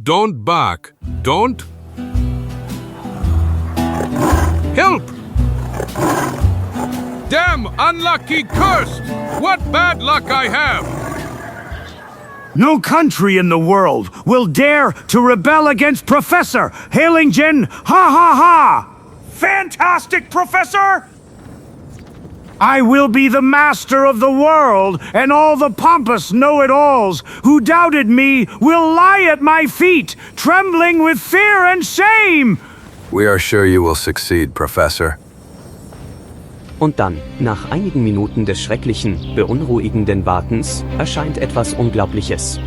don't bark. Don't. Help! Damn unlucky cursed! What bad luck I have! No country in the world will dare to rebel against Professor Hailingen. Ha ha ha! Fantastic, Professor! I will be the master of the world, and all the pompous know-it-alls who doubted me will lie at my feet, trembling with fear and shame. We are sure you will succeed, Professor. Und dann, nach einigen Minuten des schrecklichen, beunruhigenden Wartens, erscheint etwas Unglaubliches.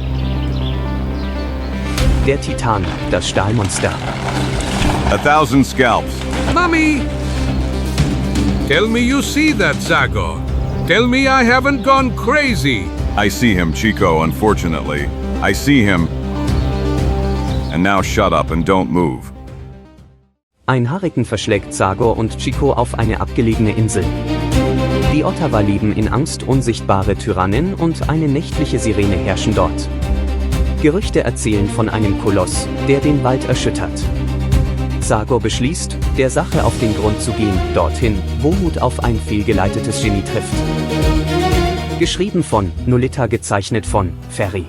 Der Titan, das Stahlmonster. 1,000 scalps. Mummy! Tell me you see that, Zagor. Tell me I haven't gone crazy. I see him, Chico, unfortunately. I see him. And now shut up and don't move. Ein Hurrikan verschlägt Zagor und Chico auf eine abgelegene Insel. Die Ottawa leben in Angst, unsichtbare Tyrannen und eine nächtliche Sirene herrschen dort. Gerüchte erzählen von einem Koloss, der den Wald erschüttert. Zagor beschließt, der Sache auf den Grund zu gehen, dorthin, wo Mut auf ein fehlgeleitetes Genie trifft. Geschrieben von Nolita, gezeichnet von Ferry.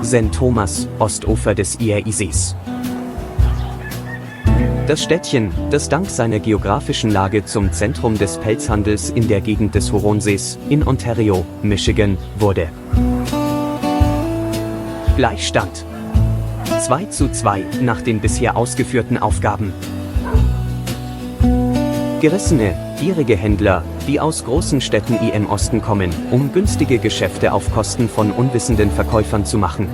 St. Thomas, Ostufer des Isees. Das Städtchen, das dank seiner geografischen Lage zum Zentrum des Pelzhandels in der Gegend des Huronsees in Ontario, Michigan, wurde. Gleichstand 2:2 nach den bisher ausgeführten Aufgaben. Gerissene, gierige Händler, die aus großen Städten im Osten kommen, um günstige Geschäfte auf Kosten von unwissenden Verkäufern zu machen.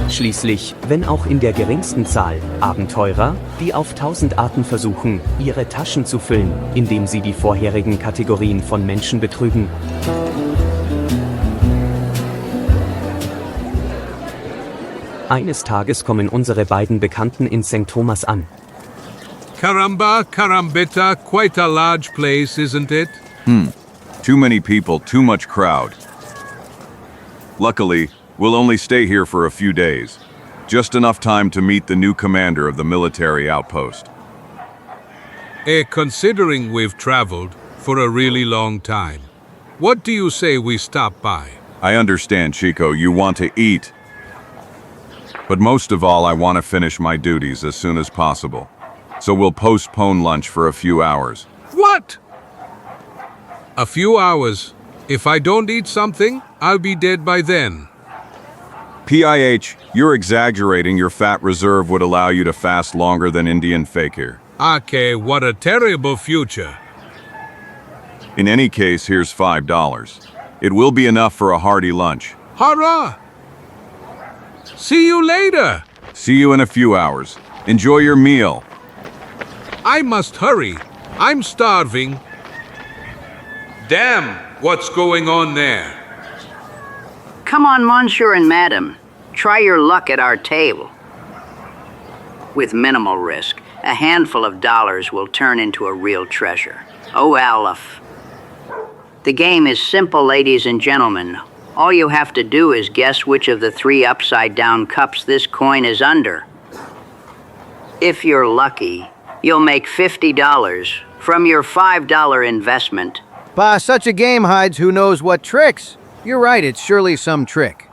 Schließlich, wenn auch in der geringsten Zahl, Abenteurer, die auf 1000 Arten versuchen, ihre Taschen zu füllen, indem sie die vorherigen Kategorien von Menschen betrügen. Eines Tages kommen unsere beiden Bekannten in St. Thomas an. Caramba, carambetta, quite a large place, isn't it? Too many people, too much crowd. Luckily, we'll only stay here for a few days. Just enough time to meet the new commander of the military outpost. Considering we've traveled for a really long time, what do you say we stop by? I understand, Chico, you want to eat. But most of all, I want to finish my duties as soon as possible. So we'll postpone lunch for a few hours. What? A few hours? If I don't eat something, I'll be dead by then. PIH, you're exaggerating. Your fat reserve would allow you to fast longer than Indian fakir. Okay, what a terrible future. In any case, here's $5. It will be enough for a hearty lunch. Hurrah! See you later! See you in a few hours. Enjoy your meal. I must hurry. I'm starving. Damn, what's going on there? Come on, monsieur and madame. Try your luck at our table. With minimal risk, a handful of dollars will turn into a real treasure. Oh, Aleph. The game is simple, ladies and gentlemen. All you have to do is guess which of the 3 upside-down cups this coin is under. If you're lucky, you'll make $50 from your $5 investment. Bah, such a game hides who knows what tricks. You're right, it's surely some trick.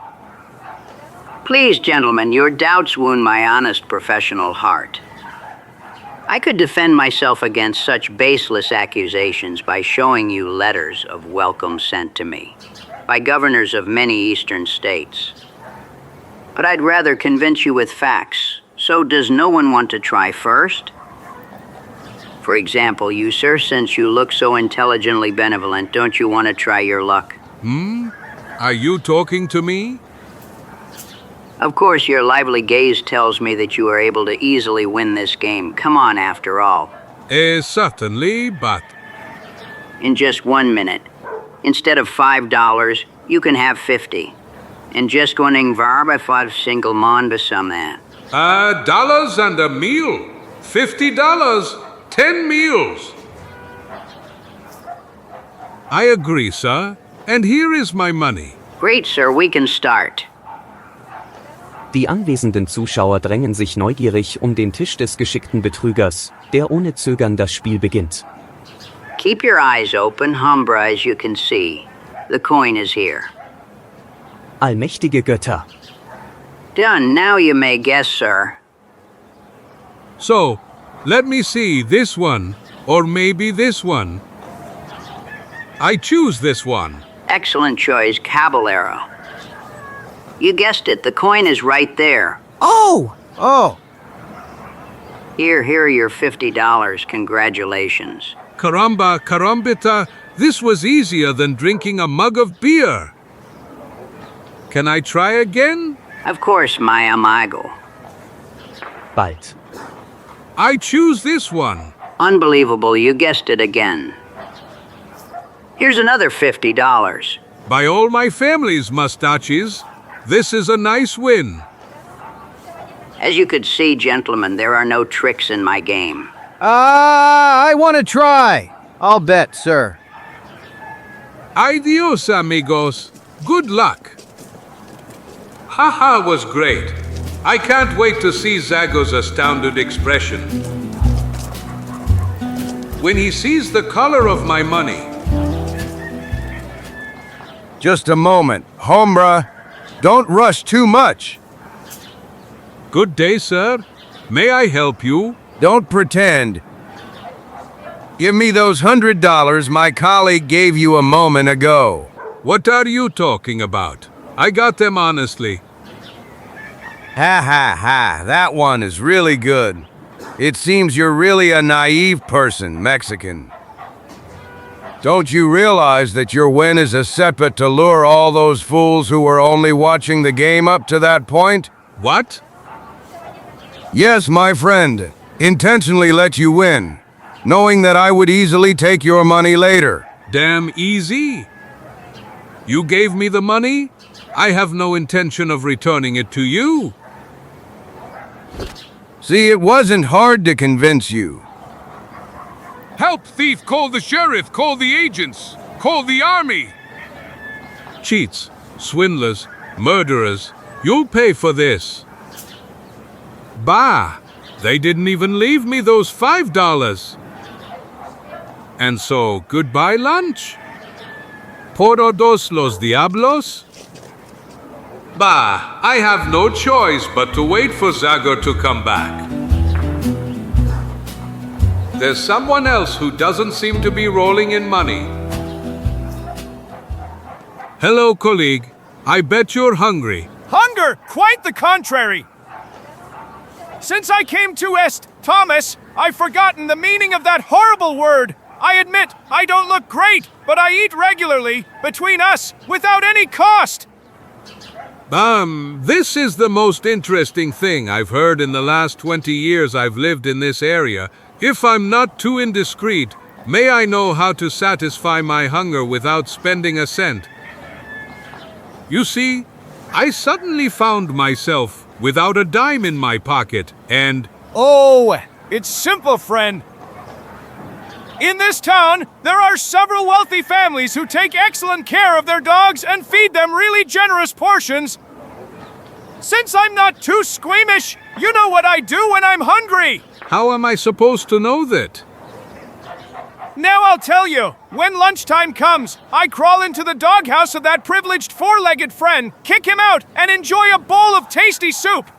Please, gentlemen, your doubts wound my honest professional heart. I could defend myself against such baseless accusations by showing you letters of welcome sent to me by governors of many eastern states. But I'd rather convince you with facts. So does no one want to try first? For example, you, sir, since you look so intelligently benevolent, don't you want to try your luck? Are you talking to me? Of course, your lively gaze tells me that you are able to easily win this game. Come on, after all. Certainly, but... In just 1 minute. Instead of $5, you can have 50. En just koning varbe for single man besam that. Dollars and a meal. $50, 10 meals. I agree, sir. And here is my money. Great, sir, we can start. Die anwesenden Zuschauer drängen sich neugierig um den Tisch des geschickten Betrügers, der ohne Zögern das Spiel beginnt. Keep your eyes open, Humbra, as you can see. The coin is here. Allmächtige Götter. Done. Now you may guess, sir. So, let me see this one, or maybe this one. I choose this one. Excellent choice, Caballero. You guessed it. The coin is right there. Oh! Here are your $50. Congratulations. Caramba, carambita, this was easier than drinking a mug of beer. Can I try again? Of course, my amigo. Bald. I choose this one. Unbelievable, you guessed it again. Here's another $50. By all my family's mustaches, this is a nice win. As you could see, gentlemen, there are no tricks in my game. I want to try. I'll bet, sir. Adios, amigos. Good luck. Haha was great. I can't wait to see Zagor's astounded expression when he sees the color of my money. Just a moment. Hombre, don't rush too much. Good day, sir. May I help you? Don't pretend. Give me those $100 my colleague gave you a moment ago. What are you talking about? I got them honestly. Ha ha ha, that one is really good. It seems you're really a naive person, Mexican. Don't you realize that your win is a setback to lure all those fools who were only watching the game up to that point? What? Yes, my friend. Intentionally let you win, knowing that I would easily take your money later. Damn easy. You gave me the money? I have no intention of returning it to you. See, it wasn't hard to convince you. Help, thief! Call the sheriff! Call the agents! Call the army! Cheats, swindlers, murderers, you'll pay for this. Bah! They didn't even leave me those $5. And so, goodbye lunch? Por todos los diablos? Bah, I have no choice but to wait for Zagor to come back. There's someone else who doesn't seem to be rolling in money. Hello, colleague. I bet you're hungry. Hunger! Quite the contrary! Since I came to Thomas, I've forgotten the meaning of that horrible word. I admit, I don't look great, but I eat regularly, between us, without any cost. This is the most interesting thing I've heard in the last 20 years I've lived in this area. If I'm not too indiscreet, may I know how to satisfy my hunger without spending a cent? You see, I suddenly found myself without a dime in my pocket, and... Oh, it's simple, friend. In this town, there are several wealthy families who take excellent care of their dogs and feed them really generous portions. Since I'm not too squeamish, you know what I do when I'm hungry. How am I supposed to know that? Now I'll tell you. When lunchtime comes, I crawl into the doghouse of that privileged four-legged friend, kick him out, and enjoy a bowl of tasty soup.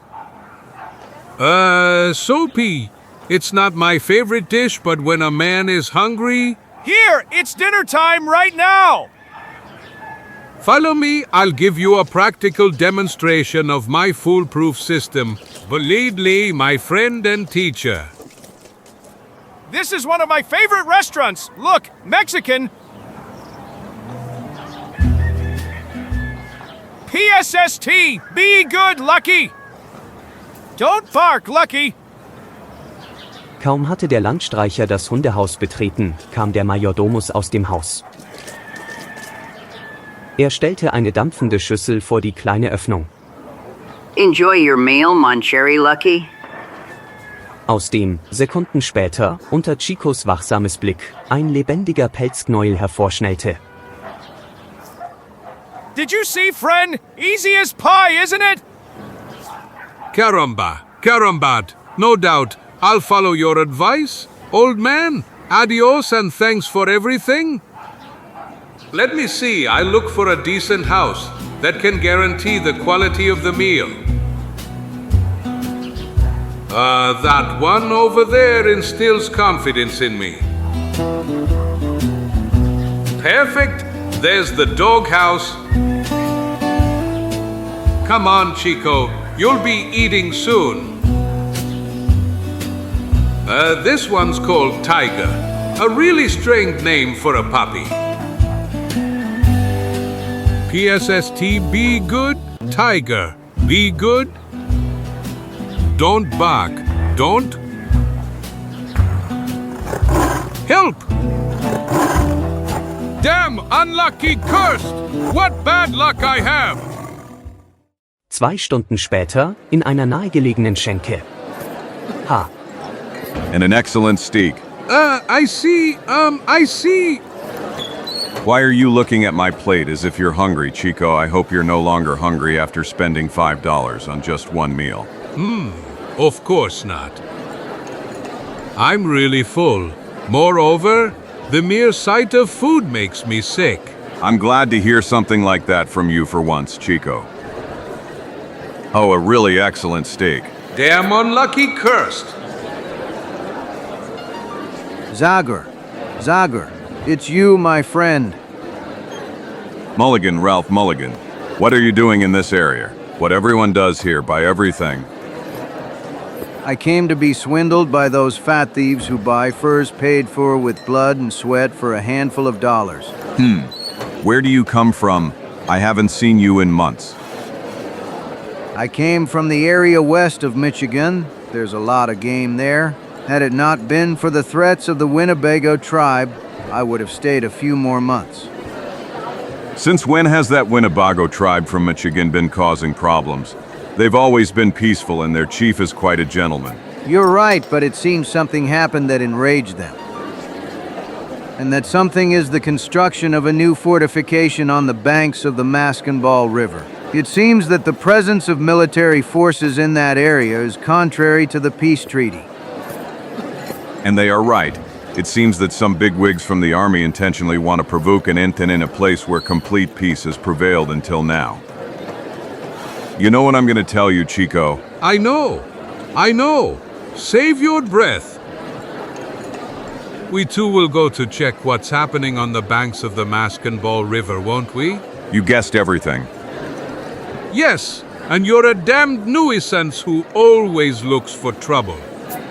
Soapy. It's not my favorite dish, but when a man is hungry... Here, it's dinner time right now. Follow me, I'll give you a practical demonstration of my foolproof system. Believe me, my friend and teacher. This is one of my favorite restaurants. Look, Mexican. PSST, be good, Lucky. Don't bark, Lucky. Kaum hatte der Landstreicher das Hundehaus betreten, kam der Majordomus aus dem Haus. Er stellte eine dampfende Schüssel vor die kleine Öffnung. Enjoy your meal, Moncherry Lucky. Aus dem, Sekunden später, unter Chicos wachsames Blick, ein lebendiger Pelzknäuel hervorschnellte. Did you see, friend? Easy as pie, isn't it? Carambat. No doubt, I'll follow your advice. Old man, adios and thanks for everything. Let me see, I look for a decent house that can guarantee the quality of the meal. That one over there instills confidence in me. Perfect. There's the doghouse. Come on, Chico. You'll be eating soon. This one's called Tiger. A really strange name for a puppy. PSST, be good. Tiger, be good. Don't bark. Don't. Help! Damn, unlucky, cursed! What bad luck I have! 2 Stunden später, in einer nahegelegenen Schenke. Ha. And an excellent steak. I see. Why are you looking at my plate as if you're hungry, Chico? I hope you're no longer hungry after spending $5 on just one meal. Of course not. I'm really full. Moreover, the mere sight of food makes me sick. I'm glad to hear something like that from you for once, Chico. Oh, a really excellent steak. Damn unlucky, cursed. Zagor. Zagor. It's you, my friend. Mulligan, Ralph Mulligan. What are you doing in this area? What everyone does here, buy everything. I came to be swindled by those fat thieves who buy furs paid for with blood and sweat for a handful of dollars. Where do you come from? I haven't seen you in months. I came from the area west of Michigan. There's a lot of game there. Had it not been for the threats of the Winnebago tribe, I would have stayed a few more months. Since when has that Winnebago tribe from Michigan been causing problems? They've always been peaceful and their chief is quite a gentleman. You're right, but it seems something happened that enraged them. And that something is the construction of a new fortification on the banks of the Maskenball River. It seems that the presence of military forces in that area is contrary to the peace treaty. And they are right. It seems that some bigwigs from the army intentionally want to provoke an incident in a place where complete peace has prevailed until now. You know what I'm going to tell you, Chico? I know. Save your breath. We too will go to check what's happening on the banks of the Maskenball River, won't we? You guessed everything. Yes, and you're a damned nuisance who always looks for trouble.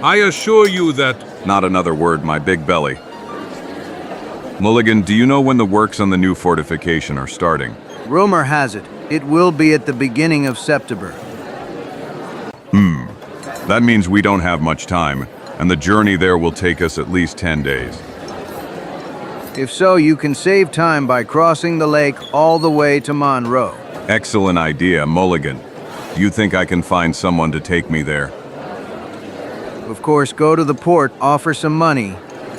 I assure you that... Not another word, my big belly. Mulligan, do you know when the works on the new fortification are starting? Rumor has it, it will be at the beginning of September. That means we don't have much time, and the journey there will take us at least 10 days. If so, you can save time by crossing the lake all the way to Monroe. Excellent idea, Mulligan. Do you think I can find someone to take me there? Of course, go to the port, offer some money,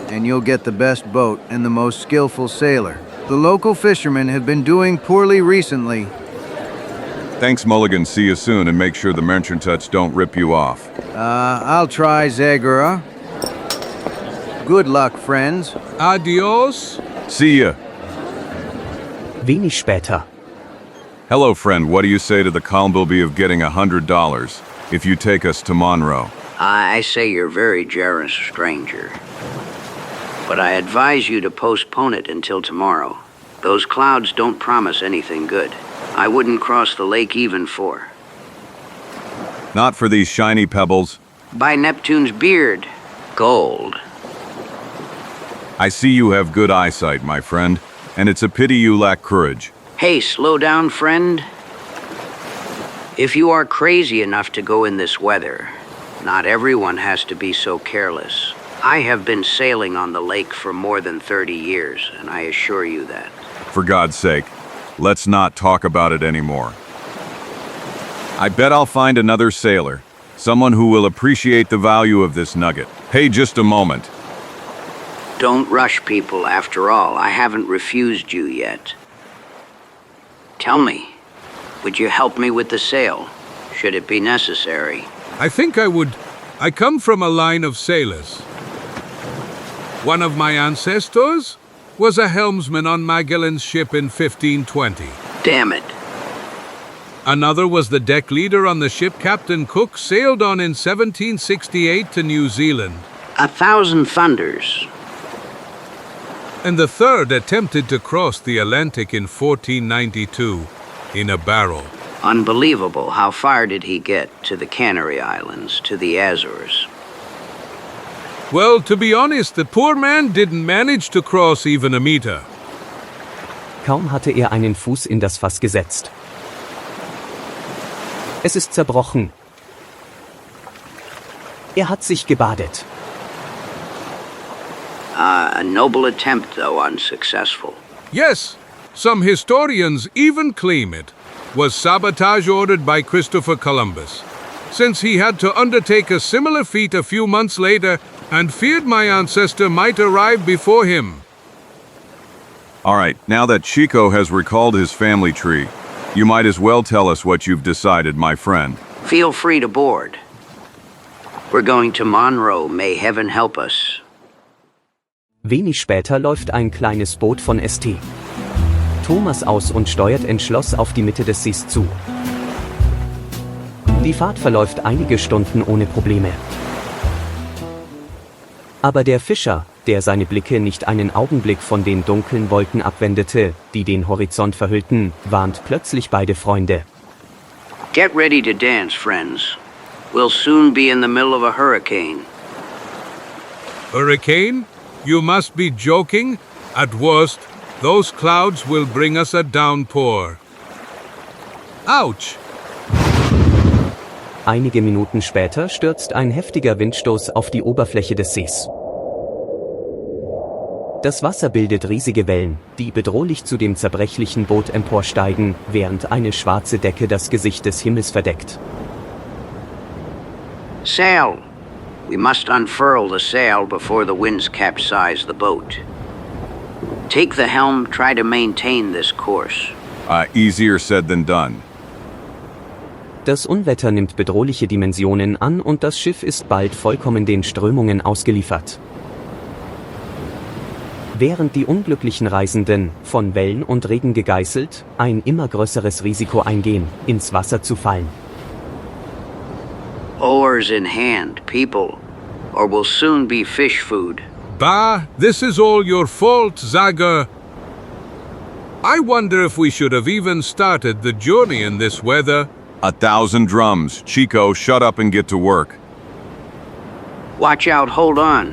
and you'll get the best boat and the most skillful sailor. The local fishermen have been doing poorly recently. Thanks, Mulligan. See you soon, and make sure the merchants don't rip you off. I'll try, Zagor. Good luck, friends. Adios. See ya. Wenig später. Hello, friend. What do you say to the Columbleby of getting $100 if you take us to Monroe? I say you're very generous, stranger. But I advise you to postpone it until tomorrow. Those clouds don't promise anything good. I wouldn't cross the lake even for... Not for these shiny pebbles. By Neptune's beard, gold. I see you have good eyesight, my friend, and it's a pity you lack courage. Hey, slow down, friend. If you are crazy enough to go in this weather, not everyone has to be so careless. I have been sailing on the lake for more than 30 years, and I assure you that. For God's sake, let's not talk about it anymore. I bet I'll find another sailor, someone who will appreciate the value of this nugget. Hey, just a moment. Don't rush people, after all. I haven't refused you yet. Tell me, would you help me with the sail? should it be necessary. I think I would. I come from a line of sailors. One of my ancestors was a helmsman on Magellan's ship in 1520. Damn it. Another was the deck leader on the ship Captain Cook sailed on in 1768 to New Zealand. 1,000 thunders. And the third attempted to cross the Atlantic in 1492 in a barrel. Unbelievable. How far did he get? To the Canary Islands, to the Azores? Well, to be honest, the poor man didn't manage to cross even a meter. Kaum hatte er einen Fuß in das Fass gesetzt. Es ist zerbrochen. Er hat sich gebadet. A noble attempt, though unsuccessful. Yes, some historians even claim it was sabotage ordered by Christopher Columbus, since he had to undertake a similar feat a few months later and feared my ancestor might arrive before him. All right, now that Chico has recalled his family tree, you might as well tell us what you've decided, my friend. Feel free to board. We're going to Monroe, may heaven help us. Wenig später läuft ein kleines Boot von St. Thomas aus und steuert entschlossen auf die Mitte des Sees zu. Die Fahrt verläuft einige Stunden ohne Probleme. Aber der Fischer, der seine Blicke nicht einen Augenblick von den dunklen Wolken abwendete, die den Horizont verhüllten, warnt plötzlich beide Freunde. Get ready to dance, friends. We'll soon be in the middle of a hurricane. Hurricane? You must be joking. At worst, those clouds will bring us a downpour. Ouch! Einige Minuten später stürzt ein heftiger Windstoß auf die Oberfläche des Sees. Das Wasser bildet riesige Wellen, die bedrohlich zu dem zerbrechlichen Boot emporsteigen, während eine schwarze Decke das Gesicht des Himmels verdeckt. Sail! We must unfurl the sail before the winds capsize the boat. Take the helm, try to maintain this course. Easier said than done. Das Unwetter nimmt bedrohliche Dimensionen an und das Schiff ist bald vollkommen den Strömungen ausgeliefert. Während die unglücklichen Reisenden, von Wellen und Regen gegeißelt, ein immer größeres Risiko eingehen, ins Wasser zu fallen. Oars in hand, people, or we'll soon be fish food. Bah, this is all your fault, Zagor. I wonder if we should have even started the journey in this weather. 1,000 drums. Chico, shut up and get to work. Watch out, hold on.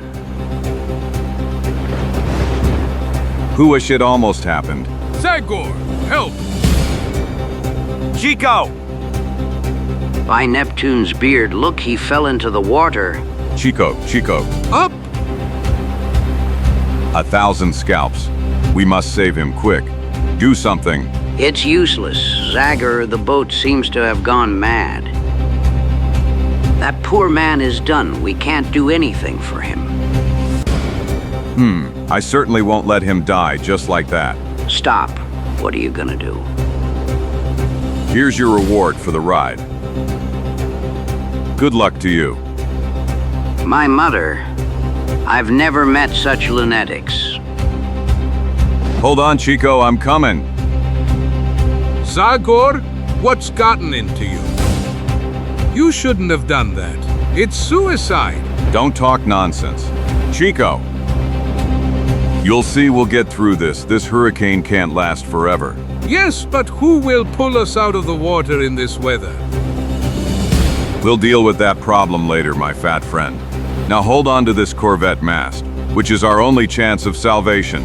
Who wish it almost happened? Zagor, help! Chico! By Neptune's beard, look, he fell into the water. Chico, Up! 1,000 scalps. We must save him quick. Do something. It's useless. Zagor, the boat seems to have gone mad. That poor man is done. We can't do anything for him. I certainly won't let him die just like that. Stop. What are you gonna do? Here's your reward for the ride. Good luck to you. My mother. I've never met such lunatics. Hold on, Chico, I'm coming. Zagor, what's gotten into you? You shouldn't have done that. It's suicide. Don't talk nonsense. Chico. You'll see we'll get through this. This hurricane can't last forever. Yes, but who will pull us out of the water in this weather? We'll deal with that problem later, my fat friend. Now hold on to this Corvette mast, which is our only chance of salvation.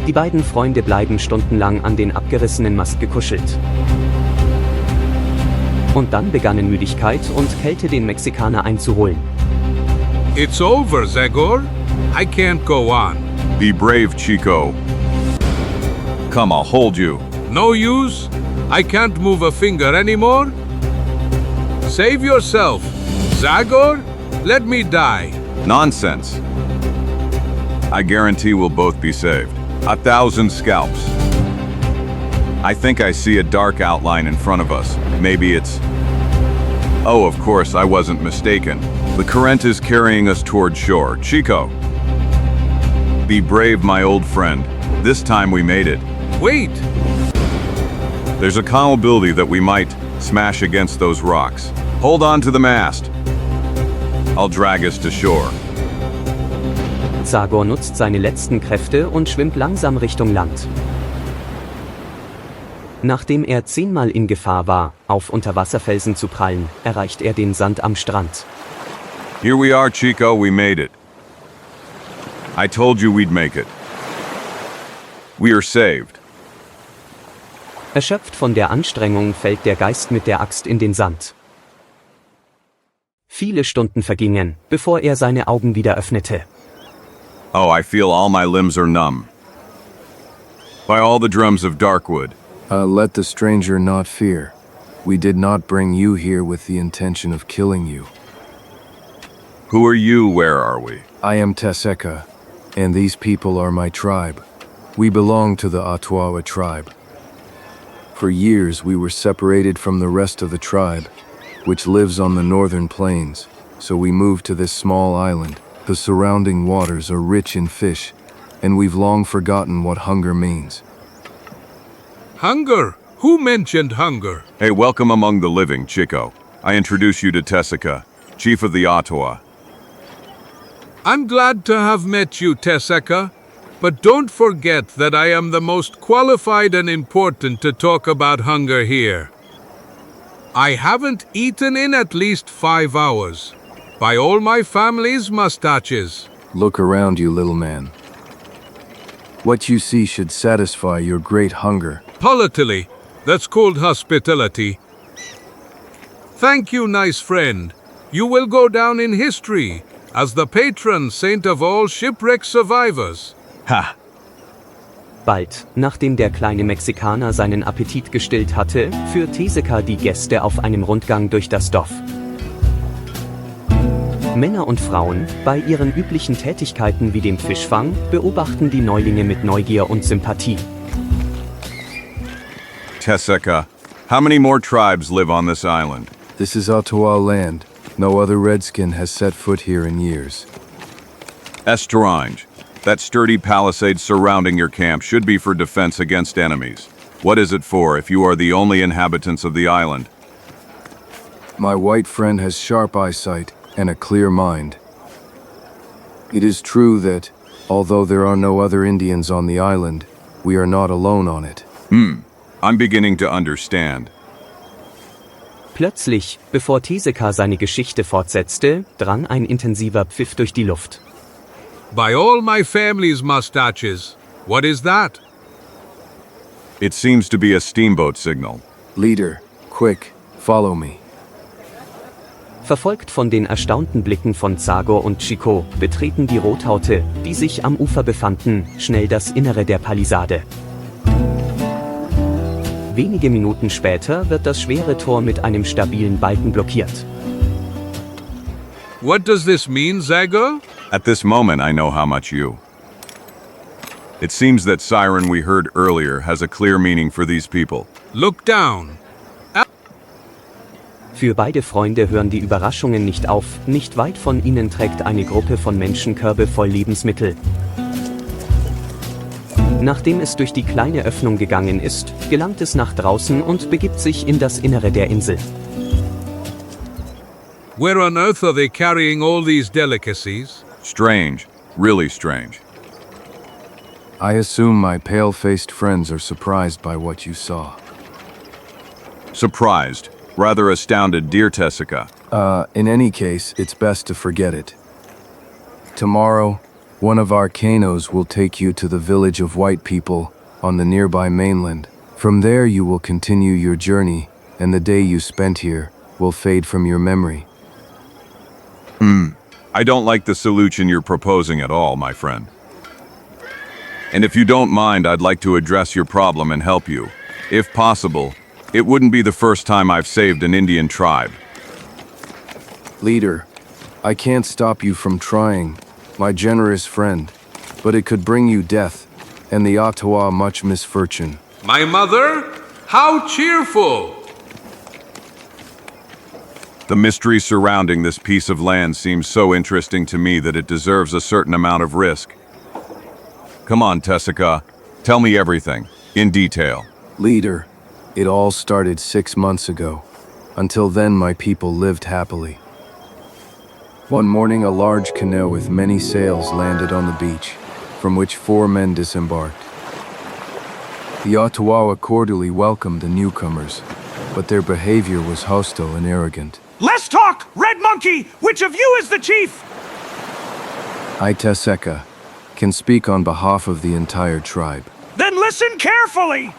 Die beiden Freunde bleiben stundenlang an den abgerissenen Mast gekuschelt. Und dann begannen Müdigkeit und Kälte den Mexikaner einzuholen. It's over, Zagor. I can't go on. Be brave, Chico. Come, I'll hold you. No use? I can't move a finger anymore? Save yourself. Zagor, let me die. Nonsense. I guarantee we'll both be saved. 1,000 scalps. I think I see a dark outline in front of us. Maybe it's Oh, of course, I wasn't mistaken. The current is carrying us toward shore. Chico. Be brave, my old friend. This time we made it. Wait! There's a probability that we might smash against those rocks. Hold on to the mast. I'll drag us to shore. Zagor nutzt seine letzten Kräfte und schwimmt langsam Richtung Land. Nachdem er 10-mal in Gefahr war, auf Unterwasserfelsen zu prallen, erreicht er den Sand am Strand. Here we are, Chico, we made it. I told you we'd make it. We are saved. Erschöpft von der Anstrengung fällt der Geist mit der Axt in den Sand. Viele Stunden vergingen, bevor er seine Augen wieder öffnete. Oh, I feel all my limbs are numb. By all the drums of Darkwood. Let the stranger not fear. We did not bring you here with the intention of killing you. Who are you? Where are we? I am Teseka, and these people are my tribe. We belong to the Ottawa tribe. For years we were separated from the rest of the tribe, which lives on the northern plains, so we moved to this small island. The surrounding waters are rich in fish, and we've long forgotten what hunger means. Hunger? Who mentioned hunger? Hey, welcome among the living, Chico. I introduce you to Teseka, chief of the Ottawa. I'm glad to have met you, Teseka, but don't forget that I am the most qualified and important to talk about hunger here. I haven't eaten in at least 5 hours. By all my family's mustaches. Look around you, little man. What you see should satisfy your great hunger. Politely, that's called hospitality. Thank you, nice friend. You will go down in history as the patron saint of all shipwreck survivors. Ha! Bald, nachdem der kleine Mexikaner seinen Appetit gestillt hatte, führt Teseka die Gäste auf einem Rundgang durch das Dorf. Männer und Frauen, bei ihren üblichen Tätigkeiten wie dem Fischfang, beobachten die Neulinge mit Neugier und Sympathie. Teseka, how many more tribes live on this island? This is Ottawa land. No other redskin has set foot here in years. Estrange. That sturdy palisade surrounding your camp should be for defense against enemies. What is it for if you are the only inhabitants of the island? My white friend has sharp eyesight and a clear mind. It is true that, although there are no other Indians on the island, we are not alone on it. I'm beginning to understand. Plötzlich, bevor Teseka seine Geschichte fortsetzte, drang ein intensiver Pfiff durch die Luft. By all my family's mustaches. What is that? It seems to be a steamboat signal. Leader, quick, follow me. Verfolgt von den erstaunten Blicken von Zagor und Chico, betreten die Rothaute, die sich am Ufer befanden, schnell das Innere der Palisade. Wenige Minuten später wird das schwere Tor mit einem stabilen Balken blockiert. What does this mean, Zagor? At this moment, I know how much you. It seems that siren we heard earlier has a clear meaning for these people. Look down. Für beide Freunde hören die Überraschungen nicht auf, nicht weit von ihnen trägt eine Gruppe von Menschen Körbe voll Lebensmittel. Nachdem es durch die kleine Öffnung gegangen ist, gelangt es nach draußen und begibt sich in das Innere der Insel. Where on earth are they carrying all these delicacies? Strange, really strange. I assume my pale-faced friends are surprised by what you saw. Surprised, rather astounded, dear Teseka. In any case, it's best to forget it. Tomorrow, one of our canoes will take you to the village of white people on the nearby mainland. From there you will continue your journey, and the day you spent here will fade from your memory. I don't like the solution you're proposing at all, my friend. And if you don't mind, I'd like to address your problem and help you. If possible, it wouldn't be the first time I've saved an Indian tribe. Leader, I can't stop you from trying, my generous friend, but it could bring you death, and the Ottawa much misfortune. My mother? How cheerful! The mystery surrounding this piece of land seems so interesting to me that it deserves a certain amount of risk. Come on, Tessica. Tell me everything, in detail. Leader, it all started 6 months ago. Until then, my people lived happily. One morning, a large canoe with many sails landed on the beach, from which 4 men disembarked. The Ottawa cordially welcomed the newcomers, but their behavior was hostile and arrogant. Let's talk! Red Monkey, which of you is the chief? I, Tessica, can speak on behalf of the entire tribe. Then listen carefully!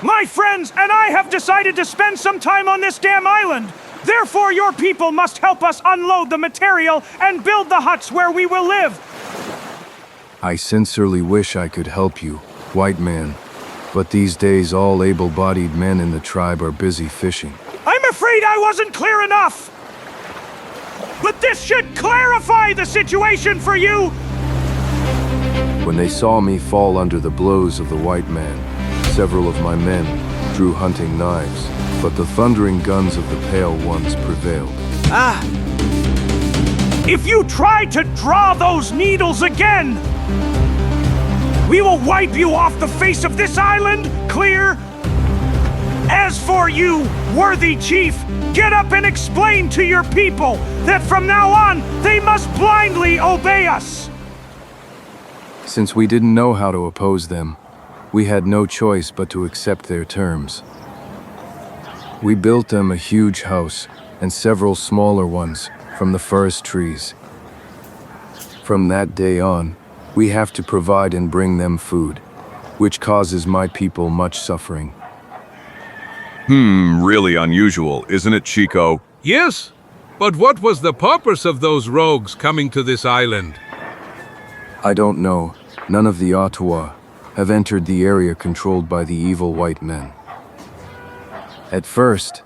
My friends and I have decided to spend some time on this damn island. Therefore, your people must help us unload the material and build the huts where we will live. I sincerely wish I could help you, white man, but these days all able-bodied men in the tribe are busy fishing. I'm afraid I wasn't clear enough. But this should clarify the situation for you. When they saw me fall under the blows of the white man, several of my men drew hunting knives, but the thundering guns of the Pale Ones prevailed. If you try to draw those needles again, we will wipe you off the face of this island, clear? As for you, worthy chief, get up and explain to your people that from now on, they must blindly obey us. Since we didn't know how to oppose them, we had no choice but to accept their terms. We built them a huge house and several smaller ones from the forest trees. From that day on, we have to provide and bring them food, which causes my people much suffering. Really unusual, isn't it, Chico? Yes, but what was the purpose of those rogues coming to this island? I don't know. None of the Ottawa have entered the area controlled by the evil white men. At first,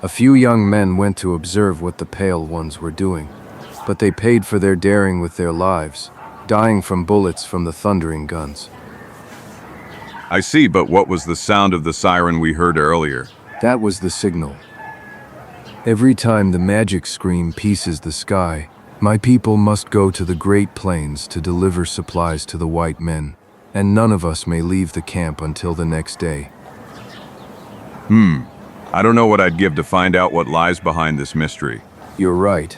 a few young men went to observe what the Pale Ones were doing, but they paid for their daring with their lives, dying from bullets from the thundering guns. I see, but what was the sound of the siren we heard earlier? That was the signal. Every time the magic scream pieces the sky, my people must go to the Great Plains to deliver supplies to the white men, and none of us may leave the camp until the next day. I don't know what I'd give to find out what lies behind this mystery. You're right.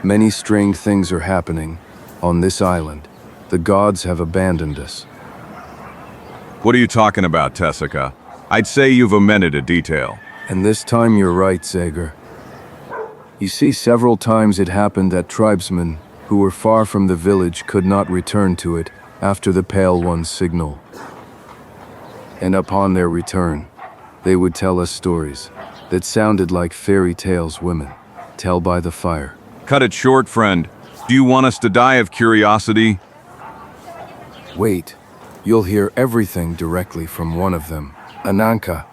Many strange things are happening. On this island, the gods have abandoned us. What are you talking about, Tessica? I'd say you've omitted a detail. And this time you're right, Zagor. You see, several times it happened that tribesmen who were far from the village could not return to it after the Pale One's signal. And upon their return, they would tell us stories that sounded like fairy tales women tell by the fire. Cut it short, friend. Do you want us to die of curiosity? Wait, you'll hear everything directly from one of them. Ananka,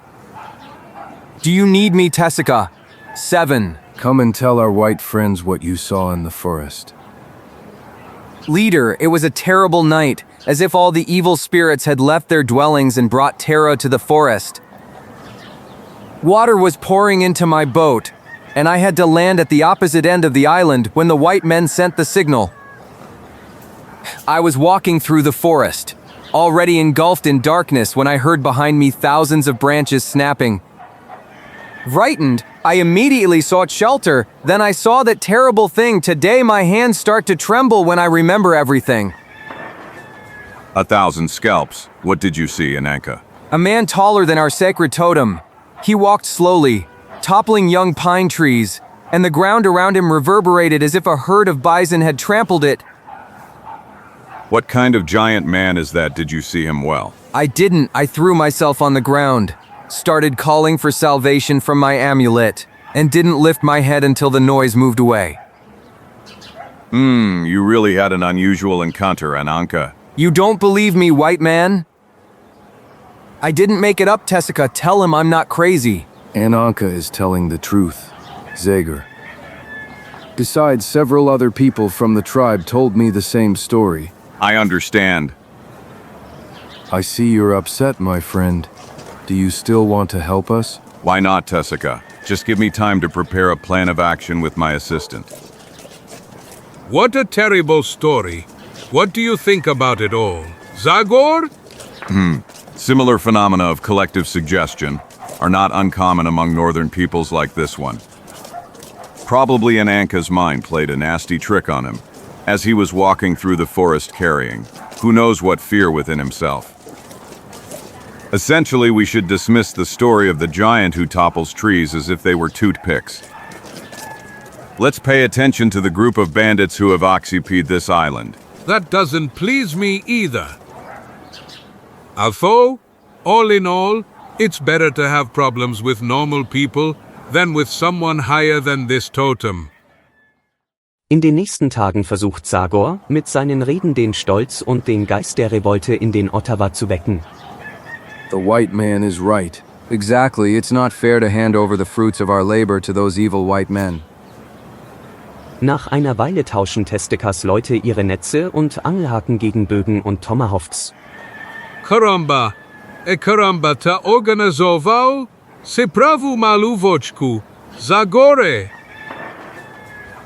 Do you need me, Tessica? 7. come and tell our white friends what you saw in the forest. Leader, it was a terrible night, as if all the evil spirits had left their dwellings and brought terror to the forest. Water was pouring into my boat, and I had to land at the opposite end of the island when the white men sent the signal. I was walking through the forest, already engulfed in darkness when I heard behind me thousands of branches snapping. Frightened, I immediately sought shelter. Then I saw that terrible thing. Today my hands start to tremble when I remember everything. 1,000 scalps. What did you see, Ananka? A man taller than our sacred totem. He walked slowly, toppling young pine trees, and the ground around him reverberated as if a herd of bison had trampled it. What kind of giant man is that? Did you see him well? I didn't. I threw myself on the ground, started calling for salvation from my amulet, and didn't lift my head until the noise moved away. You really had an unusual encounter, Ananka. You don't believe me, white man? I didn't make it up, Tessica. Tell him I'm not crazy. Ananka is telling the truth, Zagor. Besides, several other people from the tribe told me the same story. I understand. I see you're upset, my friend. Do you still want to help us? Why not, Tessica? Just give me time to prepare a plan of action with my assistant. What a terrible story. What do you think about it all? Zagor? Similar phenomena of collective suggestion are not uncommon among northern peoples like this one. Probably an Anka's mind played a nasty trick on him, as he was walking through the forest carrying who knows what fear within himself. Essentially, we should dismiss the story of the giant who topples trees as if they were toothpicks. Let's pay attention to the group of bandits who have occupied this island. That doesn't please me either. Although, all in all, it's better to have problems with normal people than with someone higher than this totem. In den nächsten Tagen versucht Zagor, mit seinen Reden den Stolz und den Geist der Revolte in den Ottawa zu wecken. The white man is right. Exactly, it's not fair to hand over the fruits of our labor to those evil white men. Nach einer Weile tauschen Testekas Leute ihre Netze und Angelhaken gegen Bögen und Tomahawks. Caramba, caramba ta organizował? Se prawu maluvoczku, Zagore.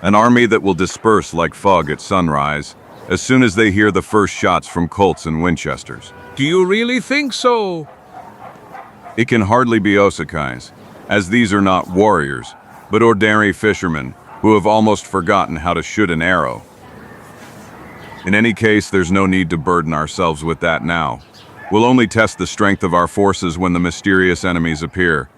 An army that will disperse like fog at sunrise as soon as they hear the first shots from Colts and Winchesters. Do you really think so? It can hardly be Osakais, as these are not warriors, but ordinary fishermen who have almost forgotten how to shoot an arrow. In any case, there's no need to burden ourselves with that now. We'll only test the strength of our forces when the mysterious enemies appear.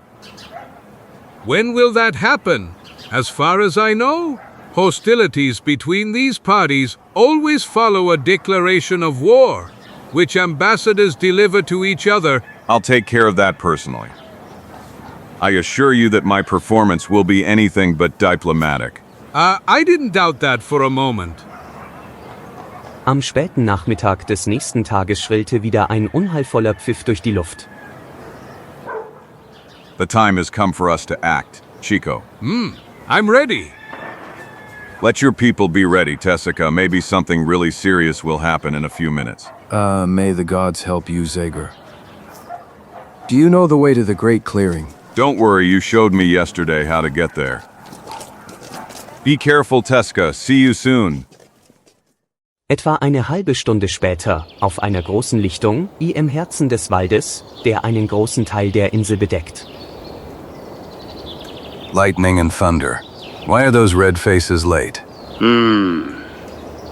When will that happen? As far as I know, hostilities between these parties always follow a declaration of war, which ambassadors deliver to each other. I'll take care of that personally. I assure you that my performance will be anything but diplomatic. I didn't doubt that for a moment. Am späten Nachmittag des nächsten Tages schrillte wieder ein unheilvoller Pfiff durch die Luft. The time has come for us to act, Chico. I'm ready. Let your people be ready, Tessica. Maybe something really serious will happen in a few minutes. May the gods help you, Zagor. Do you know the way to the Great Clearing? Don't worry, you showed me yesterday how to get there. Be careful, Tessica. See you soon. Etwa eine halbe Stunde später, auf einer großen Lichtung, im Herzen des Waldes, der einen großen Teil der Insel bedeckt. Lightning and thunder. Why are those red faces late?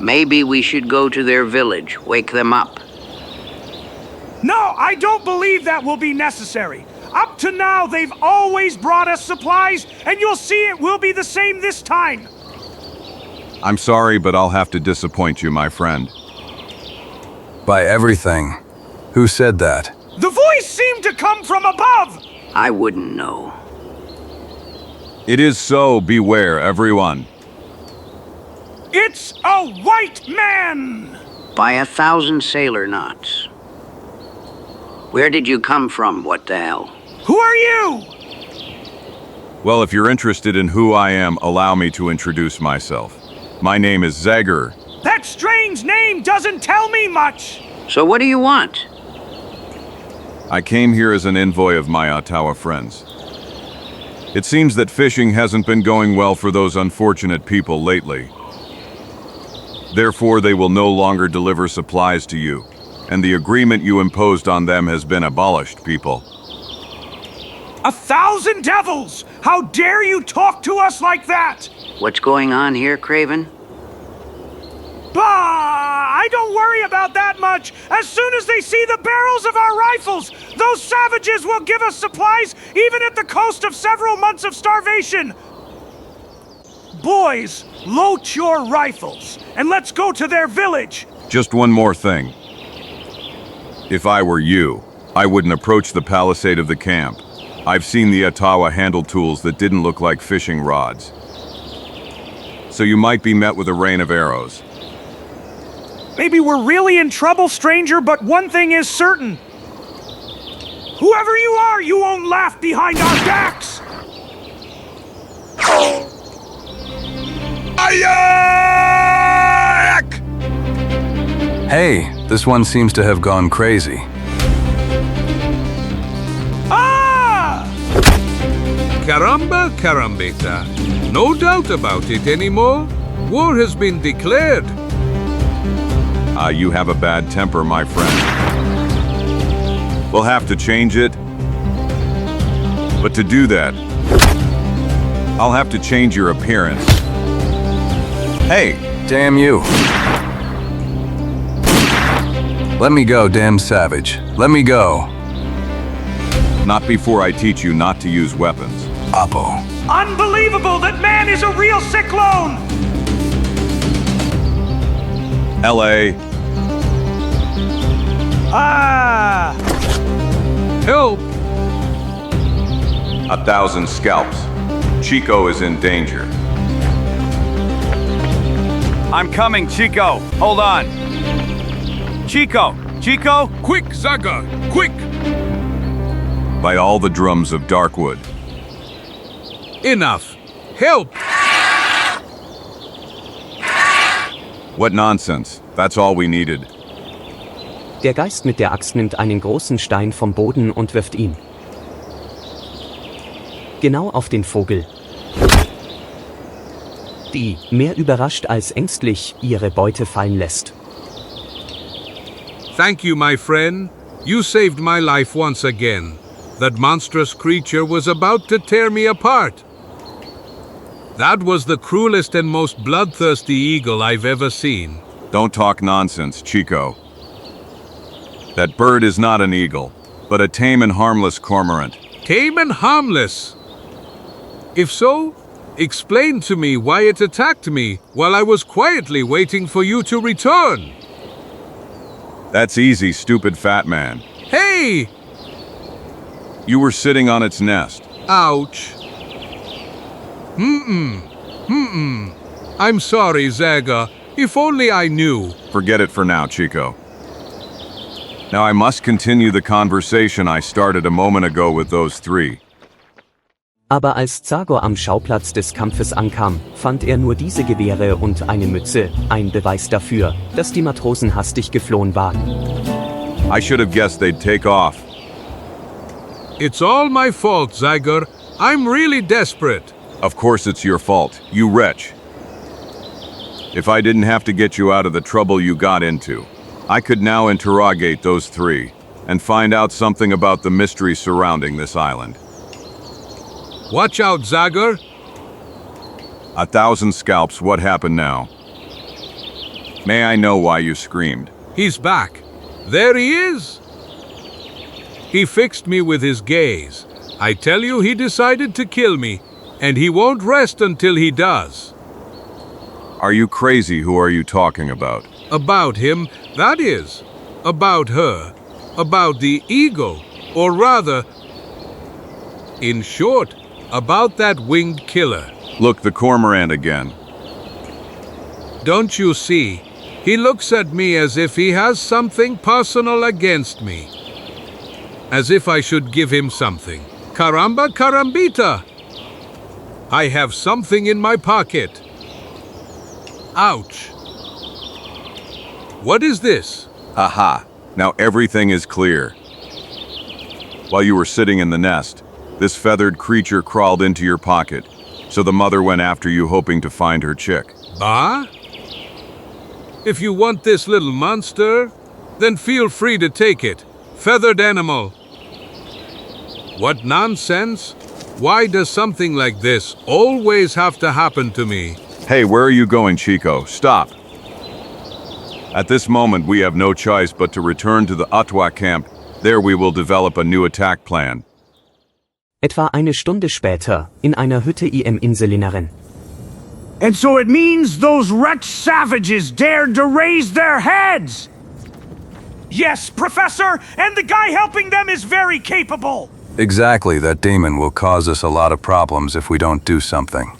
Maybe we should go to their village, wake them up. No, I don't believe that will be necessary. Up to now, they've always brought us supplies, and you'll see it will be the same this time. I'm sorry, but I'll have to disappoint you, my friend. By everything. Who said that? The voice seemed to come from above. I wouldn't know. It is so. Beware, everyone. It's a white man! By 1,000 sailor knots. Where did you come from, what the hell? Who are you? Well, if you're interested in who I am, allow me to introduce myself. My name is Zagor. That strange name doesn't tell me much. So what do you want? I came here as an envoy of my Ottawa friends. It seems that fishing hasn't been going well for those unfortunate people lately. Therefore, they will no longer deliver supplies to you, and the agreement you imposed on them has been abolished, people. 1,000 devils! How dare you talk to us like that? What's going on here, Craven? Bah! I don't worry about that much. As soon as they see the barrels of our rifles, those savages will give us supplies even at the cost of several months of starvation. Boys, load your rifles, and let's go to their village. Just one more thing. If I were you, I wouldn't approach the palisade of the camp. I've seen the Ottawa handle tools that didn't look like fishing rods. So you might be met with a rain of arrows. Maybe we're really in trouble, stranger, but one thing is certain. Whoever you are, you won't laugh behind our backs! Hey, this one seems to have gone crazy. Ah! Caramba, carambita. No doubt about it anymore. War has been declared. You have a bad temper, my friend. We'll have to change it. But to do that, I'll have to change your appearance. Hey, damn you. Let me go, damn savage. Let me go. Not before I teach you not to use weapons. Apo. Unbelievable that man is a real cyclone! LA. Ah! Help! 1,000 scalps. Chico is in danger. I'm coming, Chico. Hold on. Chico! Chico! Quick, Zagor! Quick! By all the drums of Darkwood. Enough! Help! What nonsense. That's all we needed. Der Geist mit der Axt nimmt einen großen Stein vom Boden und wirft ihn genau auf den Vogel, die, mehr überrascht als ängstlich, ihre Beute fallen lässt. Thank you, my friend. You saved my life once again. That monstrous creature was about to tear me apart. That was the cruelest and most bloodthirsty eagle I've ever seen. Don't talk nonsense, Chico. That bird is not an eagle, but a tame and harmless cormorant. Tame and harmless. If so, explain to me why it attacked me while I was quietly waiting for you to return. That's easy, stupid fat man. Hey! You were sitting on its nest. Ouch. I'm sorry, Zagor. If only I knew. Forget it for now, Chico. Now I must continue the conversation I started a moment ago with those three. Aber als Zagor am Schauplatz des Kampfes ankam, fand er nur diese Gewehre und eine Mütze, ein Beweis dafür, dass die Matrosen hastig geflohen waren. I should have guessed they'd take off. It's all my fault, Zagor. I'm really desperate. Of course it's your fault, you wretch. If I didn't have to get you out of the trouble you got into, I could now interrogate those three and find out something about the mystery surrounding this island. Watch out, Zagor. 1,000 scalps, what happened now? May I know why you screamed? He's back. There he is. He fixed me with his gaze. I tell you, he decided to kill me, and he won't rest until he does. Are you crazy? Who are you talking about? About him, that is. About her. About the eagle. Or rather, in short, about that winged killer. Look, the cormorant again. Don't you see? He looks at me as if he has something personal against me. As if I should give him something. Caramba carambita! I have something in my pocket. Ouch. What is this? Aha, now everything is clear. While you were sitting in the nest, this feathered creature crawled into your pocket, so the mother went after you hoping to find her chick. Bah? If you want this little monster, then feel free to take it. Feathered animal. What nonsense? Why does something like this always have to happen to me? Hey, where are you going, Chico? Stop. At this moment, we have no choice but to return to the Ottawa camp. There we will develop a new attack plan. Etwa eine Stunde später, in einer Hütte im Inselinneren. And so it means those wretched savages dared to raise their heads! Yes, Professor, and the guy helping them is very capable! Exactly, that demon will cause us a lot of problems if we don't do something.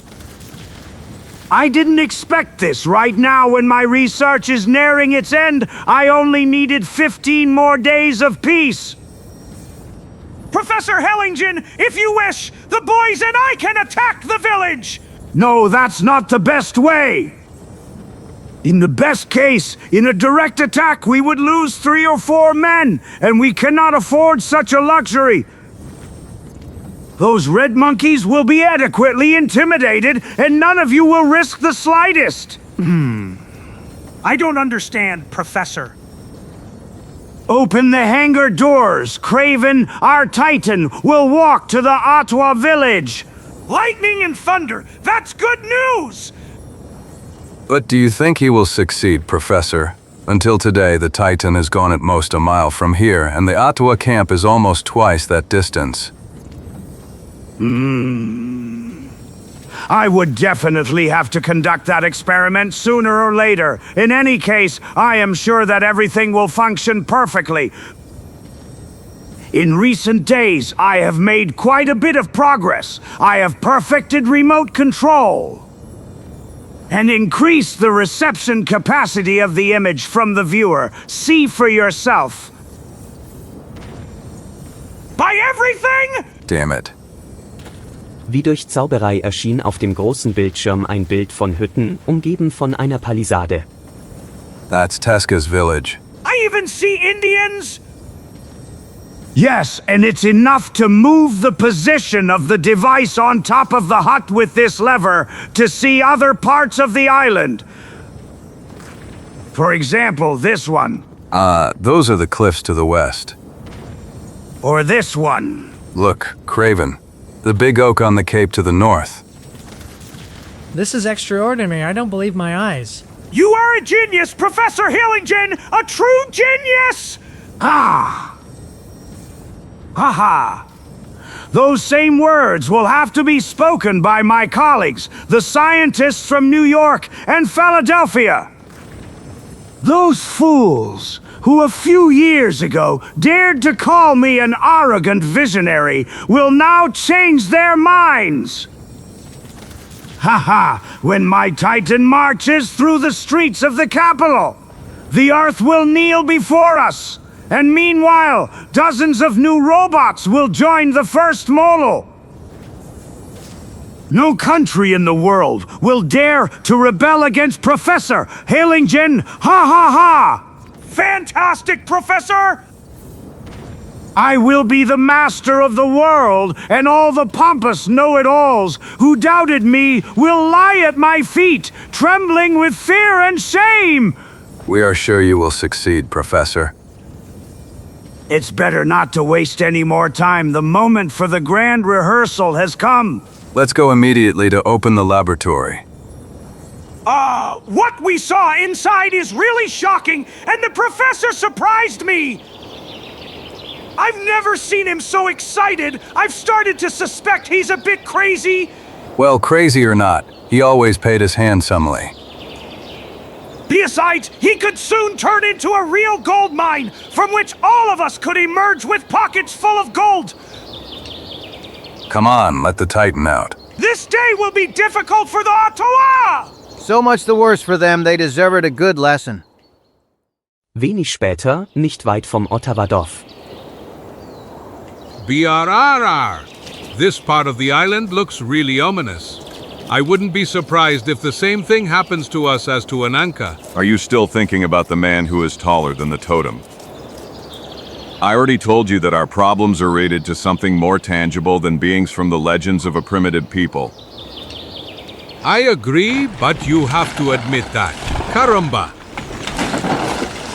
I didn't expect this. Right now, when my research is nearing its end, I only needed 15 more days of peace. Professor Hellingen, if you wish, the boys and I can attack the village! No, that's not the best way. In the best case, in a direct attack, we would lose 3 or 4 men, and we cannot afford such a luxury. Those red monkeys will be adequately intimidated, and none of you will risk the slightest. I don't understand, Professor. Open the hangar doors. Craven, our Titan, will walk to the Ottawa village. Lightning and thunder! That's good news! But do you think he will succeed, Professor? Until today, the Titan has gone at most a mile from here, and the Ottawa camp is almost twice that distance. I would definitely have to conduct that experiment sooner or later. In any case, I am sure that everything will function perfectly. In recent days, I have made quite a bit of progress. I have perfected remote control and increased the reception capacity of the image from the viewer. See for yourself. By everything? Damn it. Wie durch Zauberei erschien auf dem großen Bildschirm ein Bild von Hütten, umgeben von einer Palisade. That's Teska's village. I even see Indians! Yes, and it's enough to move the position of the device on top of the hut with this lever to see other parts of the island. For example, this one. Those are the cliffs to the west. Or this one. Look, Craven. The big oak on the cape to the north. This is extraordinary. I don't believe my eyes. You are a genius, Professor Hillingen! A true genius! Ah! Haha! Those same words will have to be spoken by my colleagues, the scientists from New York and Philadelphia. Those fools who a few years ago dared to call me an arrogant visionary will now change their minds. Haha! When my Titan marches through the streets of the capital, the Earth will kneel before us. And meanwhile, dozens of new robots will join the first model. No country in the world will dare to rebel against Professor Hillingen. Ha ha ha! Fantastic, Professor! I will be the master of the world, and all the pompous know-it-alls who doubted me will lie at my feet, trembling with fear and shame. We are sure you will succeed, Professor. It's better not to waste any more time. The moment for the grand rehearsal has come. Let's go immediately to open the laboratory. What we saw inside is really shocking, and the professor surprised me! I've never seen him so excited. I've started to suspect he's a bit crazy. Well, crazy or not, he always paid us handsomely. Besides, he could soon turn into a real gold mine, from which all of us could emerge with pockets full of gold. Come on, let the Titan out. This day will be difficult for the Ottawa! So much the worse for them, they deserved a good lesson. Wenig später, nicht weit vom Ottawa-Dorf. BRRR! This part of the island looks really ominous. I wouldn't be surprised if the same thing happens to us as to Ananka. Are you still thinking about the man who is taller than the totem? I already told you that our problems are related to something more tangible than beings from the legends of a primitive people. I agree, but you have to admit that. Caramba!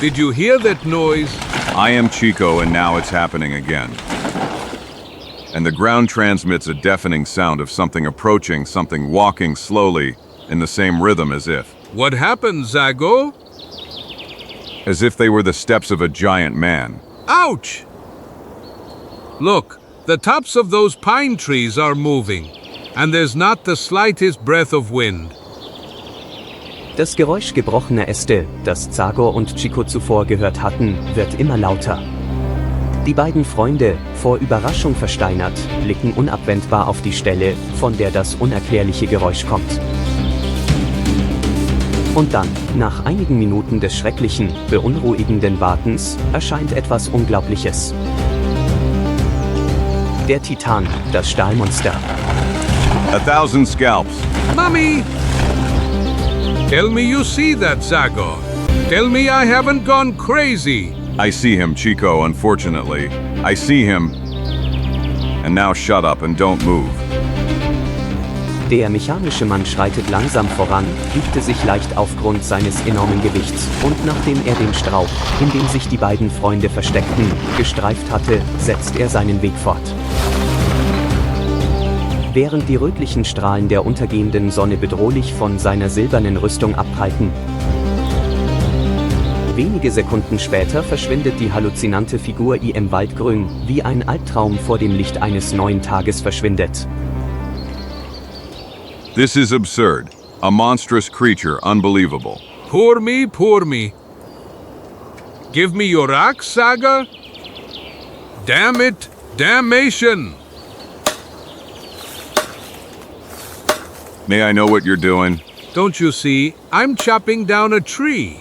Did you hear that noise? I am Chico, and now it's happening again. And the ground transmits a deafening sound of something approaching, something walking slowly, in the same rhythm as if. What happened, Zagor? As if they were the steps of a giant man. Ouch! Look, the tops of those pine trees are moving, and there's not the slightest breath of wind. Das Geräusch gebrochener Äste, das Zagor und Chico zuvor gehört hatten, wird immer lauter. Die beiden Freunde, vor Überraschung versteinert, blicken unabwendbar auf die Stelle, von der das unerklärliche Geräusch kommt. Und dann, nach einigen Minuten des schrecklichen, beunruhigenden Wartens, erscheint etwas Unglaubliches. Der Titan, das Stahlmonster. 1,000 scalps. Mummy! Tell me you see that, Zagor. Tell me I haven't gone crazy. I see him, Chico, unfortunately. I see him. And now shut up and don't move. Der mechanische Mann schreitet langsam voran, wiegte sich leicht aufgrund seines enormen Gewichts, und nachdem er den Strauch, in dem sich die beiden Freunde versteckten, gestreift hatte, setzt er seinen Weg fort. Während die rötlichen Strahlen der untergehenden Sonne bedrohlich von seiner silbernen Rüstung abprallten. Wenige Sekunden später verschwindet die halluzinante Figur im Waldgrün, wie ein Albtraum vor dem Licht eines neuen Tages verschwindet. This is absurd. A monstrous creature, unbelievable. Poor me, poor me. Give me your axe, Zagor? Damn it, damnation! May I know what you're doing? Don't you see, I'm chopping down a tree.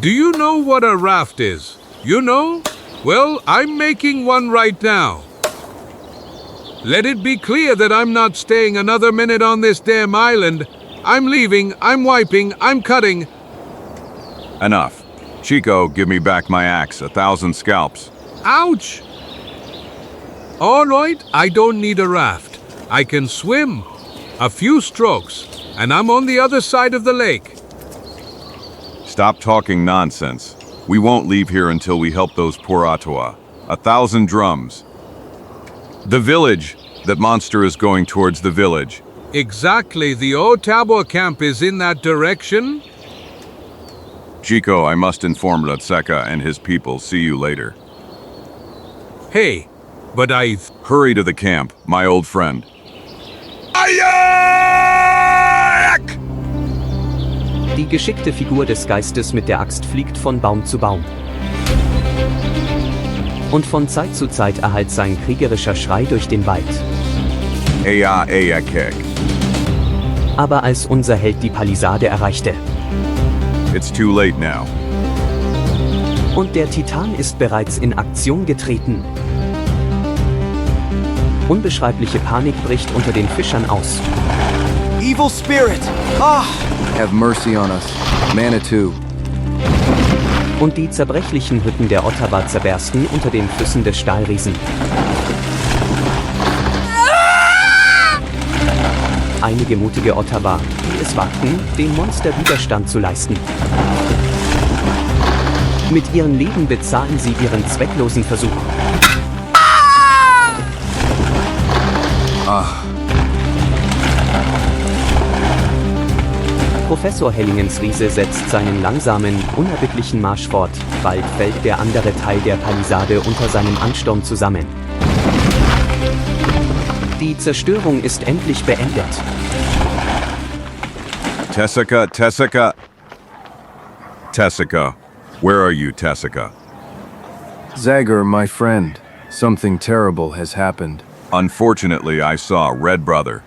Do you know what a raft is? You know? Well, I'm making one right now. Let it be clear that I'm not staying another minute on this damn island. I'm leaving, I'm wiping, I'm cutting. Enough. Chico, give me back my axe, 1,000 scalps. Ouch! All right, I don't need a raft. I can swim. A few strokes, and I'm on the other side of the lake. Stop talking nonsense. We won't leave here until we help those poor Ottawa. 1,000 drums. The village. That monster is going towards the village. Exactly, the Ottawa camp is in that direction. Chico, I must inform Ratseka and his people. See you later. Hey, but Hurry to the camp, my old friend. Die geschickte Figur des Geistes mit der Axt fliegt von Baum zu Baum. Und von Zeit zu Zeit erhallt sein kriegerischer Schrei durch den Wald. Eya, eya, kek. Aber als unser Held die Palisade erreichte. It's too late now. Und der Titan ist bereits in Aktion getreten. Unbeschreibliche Panik bricht unter den Fischern aus. Evil spirit! Ah! Have mercy on us, Manitou. Und die zerbrechlichen Hütten der Ottawa zerbersten unter den Füßen des Stahlriesen. Einige mutige Ottawa, die es wagten, dem Monster Widerstand zu leisten. Mit ihrem Leben bezahlen sie ihren zwecklosen Versuch. Professor Hellingens Riese setzt seinen langsamen, unerbittlichen Marsch fort, bald fällt der andere Teil der Palisade unter seinem Ansturm zusammen. Die Zerstörung ist endlich beendet. Tessica, Tessica. Tessica. Where are you, Tessica? Zagor, my friend, something terrible has happened. Unfortunately, I saw Red Brother.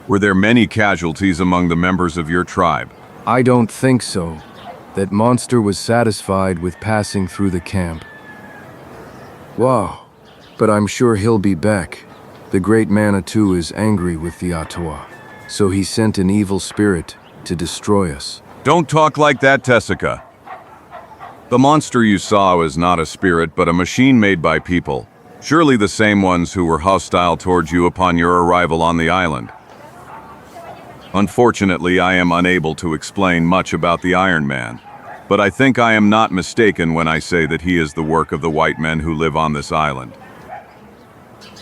Were there many casualties among the members of your tribe? I don't think so. That monster was satisfied with passing through the camp. Wow, but I'm sure he'll be back. The great Manitou is angry with the Ottawa, so he sent an evil spirit to destroy us. Don't talk like that, Tessica. The monster you saw was not a spirit, but a machine made by people. Surely the same ones who were hostile towards you upon your arrival on the island. Unfortunately, I am unable to explain much about the Iron Man, but I think I am not mistaken when I say that he is the work of the white men who live on this island.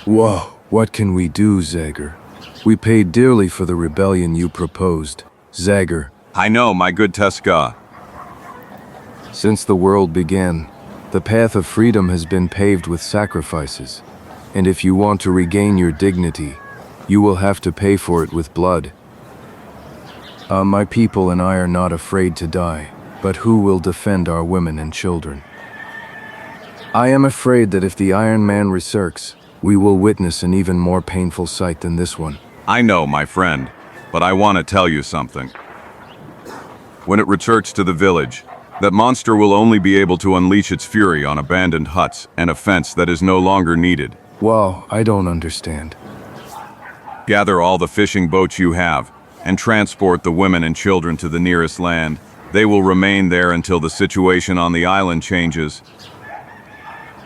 Whoa, what can we do, Zagor? We paid dearly for the rebellion you proposed, Zagor. I know, my good Tessica. Since the world began, the path of freedom has been paved with sacrifices, and if you want to regain your dignity, you will have to pay for it with blood. My people and I are not afraid to die, but who will defend our women and children? I am afraid that if the Iron Man resurrects, we will witness an even more painful sight than this one. I know, my friend, but I want to tell you something. When it returns to the village, that monster will only be able to unleash its fury on abandoned huts and a fence that is no longer needed. Wow, I don't understand. Gather all the fishing boats you have, and transport the women and children to the nearest land. They will remain there until the situation on the island changes.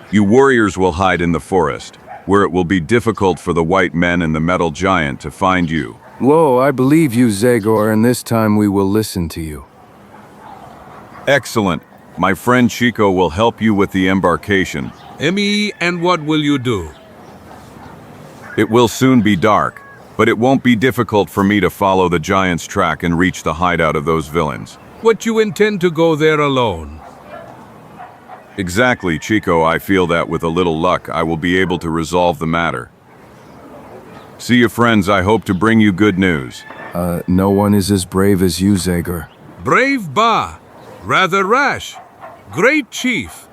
You warriors will hide in the forest, where it will be difficult for the white men and the metal giant to find you. Whoa, I believe you, Zagor, and this time we will listen to you. Excellent. My friend Chico will help you with the embarkation. And what will you do? It will soon be dark, but it won't be difficult for me to follow the giant's track and reach the hideout of those villains. What you intend to go there alone? Exactly, Chico. I feel that with a little luck, I will be able to resolve the matter. See you, friends. I hope to bring you good news. No one is as brave as you, Zagor. Brave Ba. Rather rash. Great chief.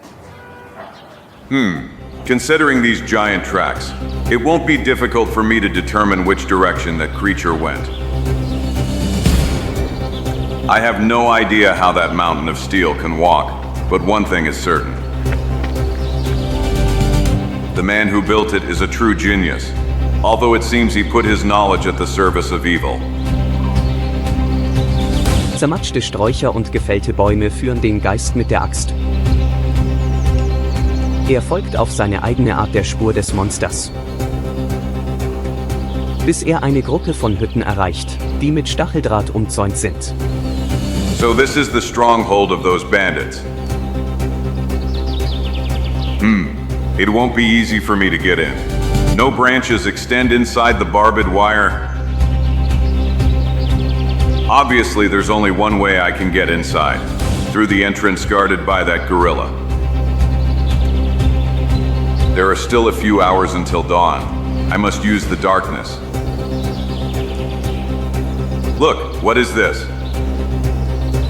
Considering these giant tracks, it won't be difficult for me to determine which direction that creature went. I have no idea how that mountain of steel can walk, but one thing is certain. The man who built it is a true genius, although it seems he put his knowledge at the service of evil. Zermatschte Sträucher und gefällte Bäume führen den Geist mit der Axt. Er folgt auf seine eigene Art der Spur des Monsters, bis er eine Gruppe von Hütten erreicht, die mit Stacheldraht umzäunt sind. So this is the stronghold of those bandits. It won't be easy for me to get in. No branches extend inside the barbed wire. Obviously, there's only one way I can get inside, through the entrance guarded by that gorilla. There are still a few hours until dawn. I must use the darkness. Look, what is this?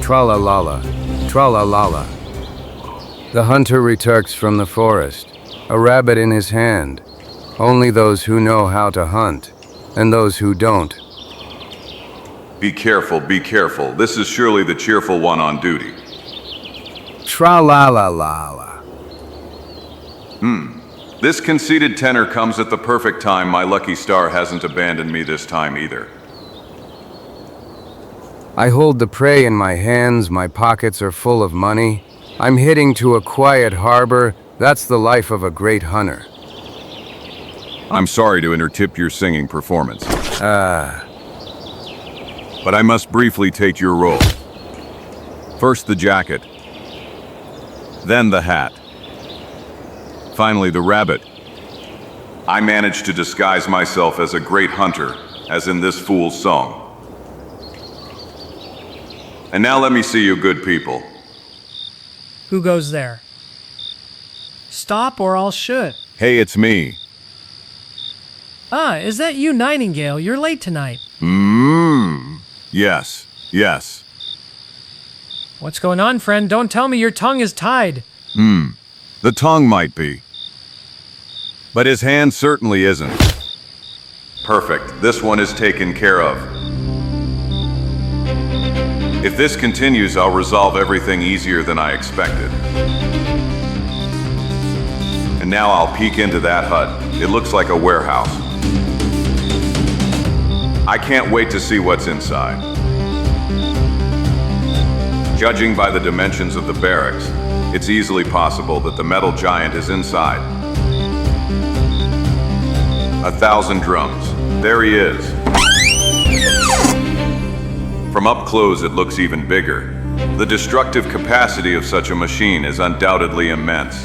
Tra-la-la-la, tra-la-la-la. The hunter returns from the forest, a rabbit in his hand. Only those who know how to hunt, and those who don't. Be careful, be careful. This is surely the cheerful one on duty. Tra-la-la-la-la. This conceited tenor comes at the perfect time. My lucky star hasn't abandoned me this time either. I hold the prey in my hands, my pockets are full of money. I'm heading to a quiet harbor. That's the life of a great hunter. I'm sorry to interrupt your singing performance. But I must briefly take your role. First the jacket, then the hat, finally the rabbit. I managed to disguise myself as a great hunter, as in this fool's song. And now let me see you good people. Who goes there? Stop or I'll shoot. Hey, it's me. Ah, is that you, Nightingale? You're late tonight. Yes, yes. What's going on, friend? Don't tell me your tongue is tied. The tongue might be. But his hand certainly isn't. Perfect. This one is taken care of. If this continues, I'll resolve everything easier than I expected. And now I'll peek into that hut. It looks like a warehouse. I can't wait to see what's inside. Judging by the dimensions of the barracks, it's easily possible that the metal giant is inside. 1,000 drums. There he is. From up close, it looks even bigger. The destructive capacity of such a machine is undoubtedly immense.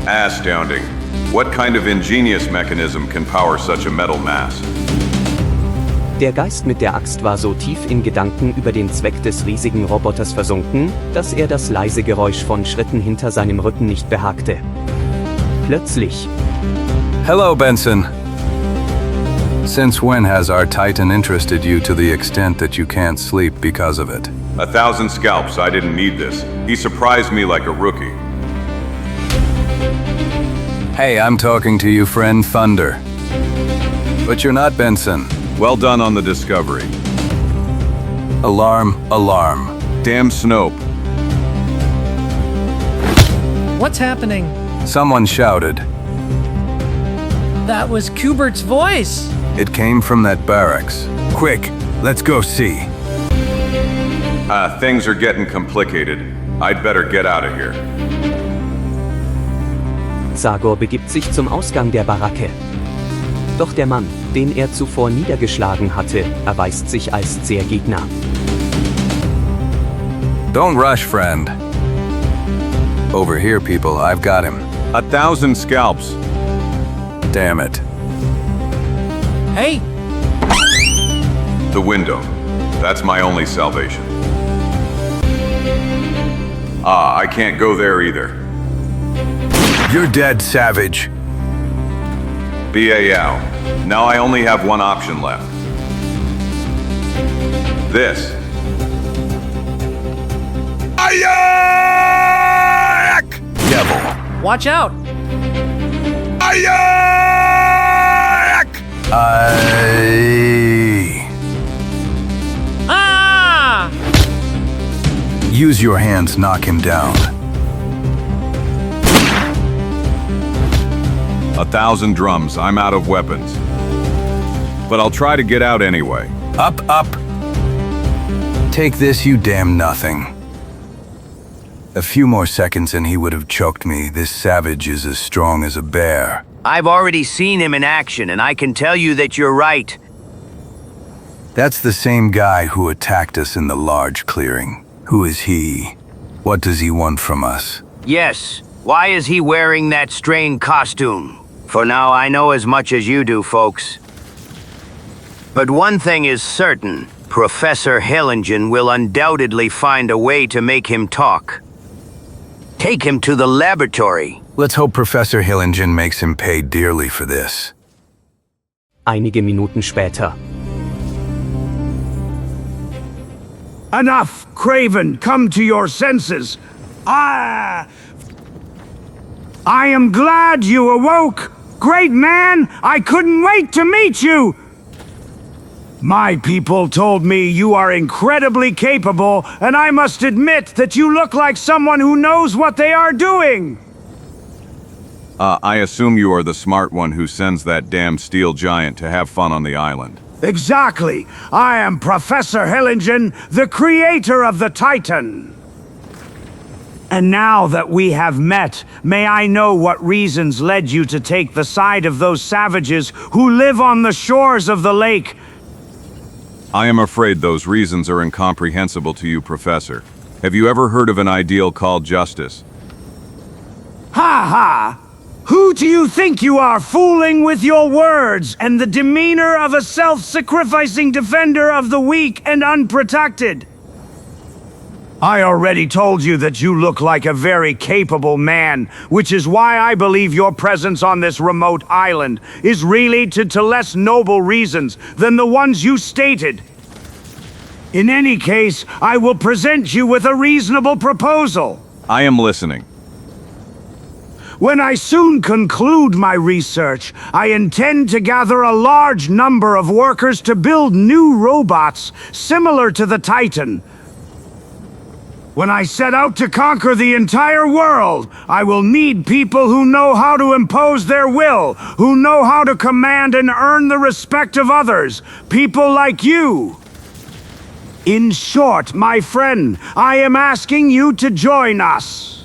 Astounding. What kind of ingenious mechanism can power such a metal mass? Der Geist mit der Axt war so tief in Gedanken über den Zweck des riesigen Roboters versunken, dass er das leise Geräusch von Schritten hinter seinem Rücken nicht behagte. Plötzlich. Hello, Benson. Since when has our Titan interested you to the extent that you can't sleep because of it? 1,000 scalps, I didn't need this. He surprised me like a rookie. Hey, I'm talking to you, friend Thunder. But you're not Benson. Well done on the discovery. Alarm, alarm. Damn Snope. What's happening? Someone shouted. That was Kubert's voice. It came from that barracks. Quick, let's go see. Things are getting complicated. I'd better get out of here. Zagor begibt sich zum Ausgang der Baracke. Doch der Mann, den er zuvor niedergeschlagen hatte, erweist sich als zäher Gegner. Don't rush, friend. Over here, people, I've got him. 1,000 scalps. Damn it. Hey! The window. That's my only salvation. Ah, I can't go there either. You're dead, savage. BAO. Now I only have one option left. This. Ayak! Devil. Watch out! Ayak! Ah! Use your hands, knock him down. 1,000 drums. I'm out of weapons. But I'll try to get out anyway. Up, up. Take this, you damn nothing. A few more seconds and he would have choked me. This savage is as strong as a bear. I've already seen him in action, and I can tell you that you're right. That's the same guy who attacked us in the large clearing. Who is he? What does he want from us? Yes. Why is he wearing that strange costume? For now, I know as much as you do, folks. But one thing is certain. Professor Hellingen will undoubtedly find a way to make him talk. Take him to the laboratory. Let's hope Professor Hellingen makes him pay dearly for this. Einige Minuten später. Enough, Craven, come to your senses. I am glad you awoke. Great man, I couldn't wait to meet you. My people told me you are incredibly capable, and I must admit that you look like someone who knows what they are doing. I assume you are the smart one who sends that damn steel giant to have fun on the island. Exactly. I am Professor Hellingen, the creator of the Titan. And now that we have met, may I know what reasons led you to take the side of those savages who live on the shores of the lake? I am afraid those reasons are incomprehensible to you, Professor. Have you ever heard of an ideal called justice? Ha ha! Who do you think you are, fooling with your words and the demeanor of a self-sacrificing defender of the weak and unprotected? I already told you that you look like a very capable man, which is why I believe your presence on this remote island is really to less noble reasons than the ones you stated. In any case, I will present you with a reasonable proposal. I am listening. When I soon conclude my research, I intend to gather a large number of workers to build new robots similar to the Titan. When I set out to conquer the entire world, I will need people who know how to impose their will, who know how to command and earn the respect of others, people like you. In short, my friend, I am asking you to join us.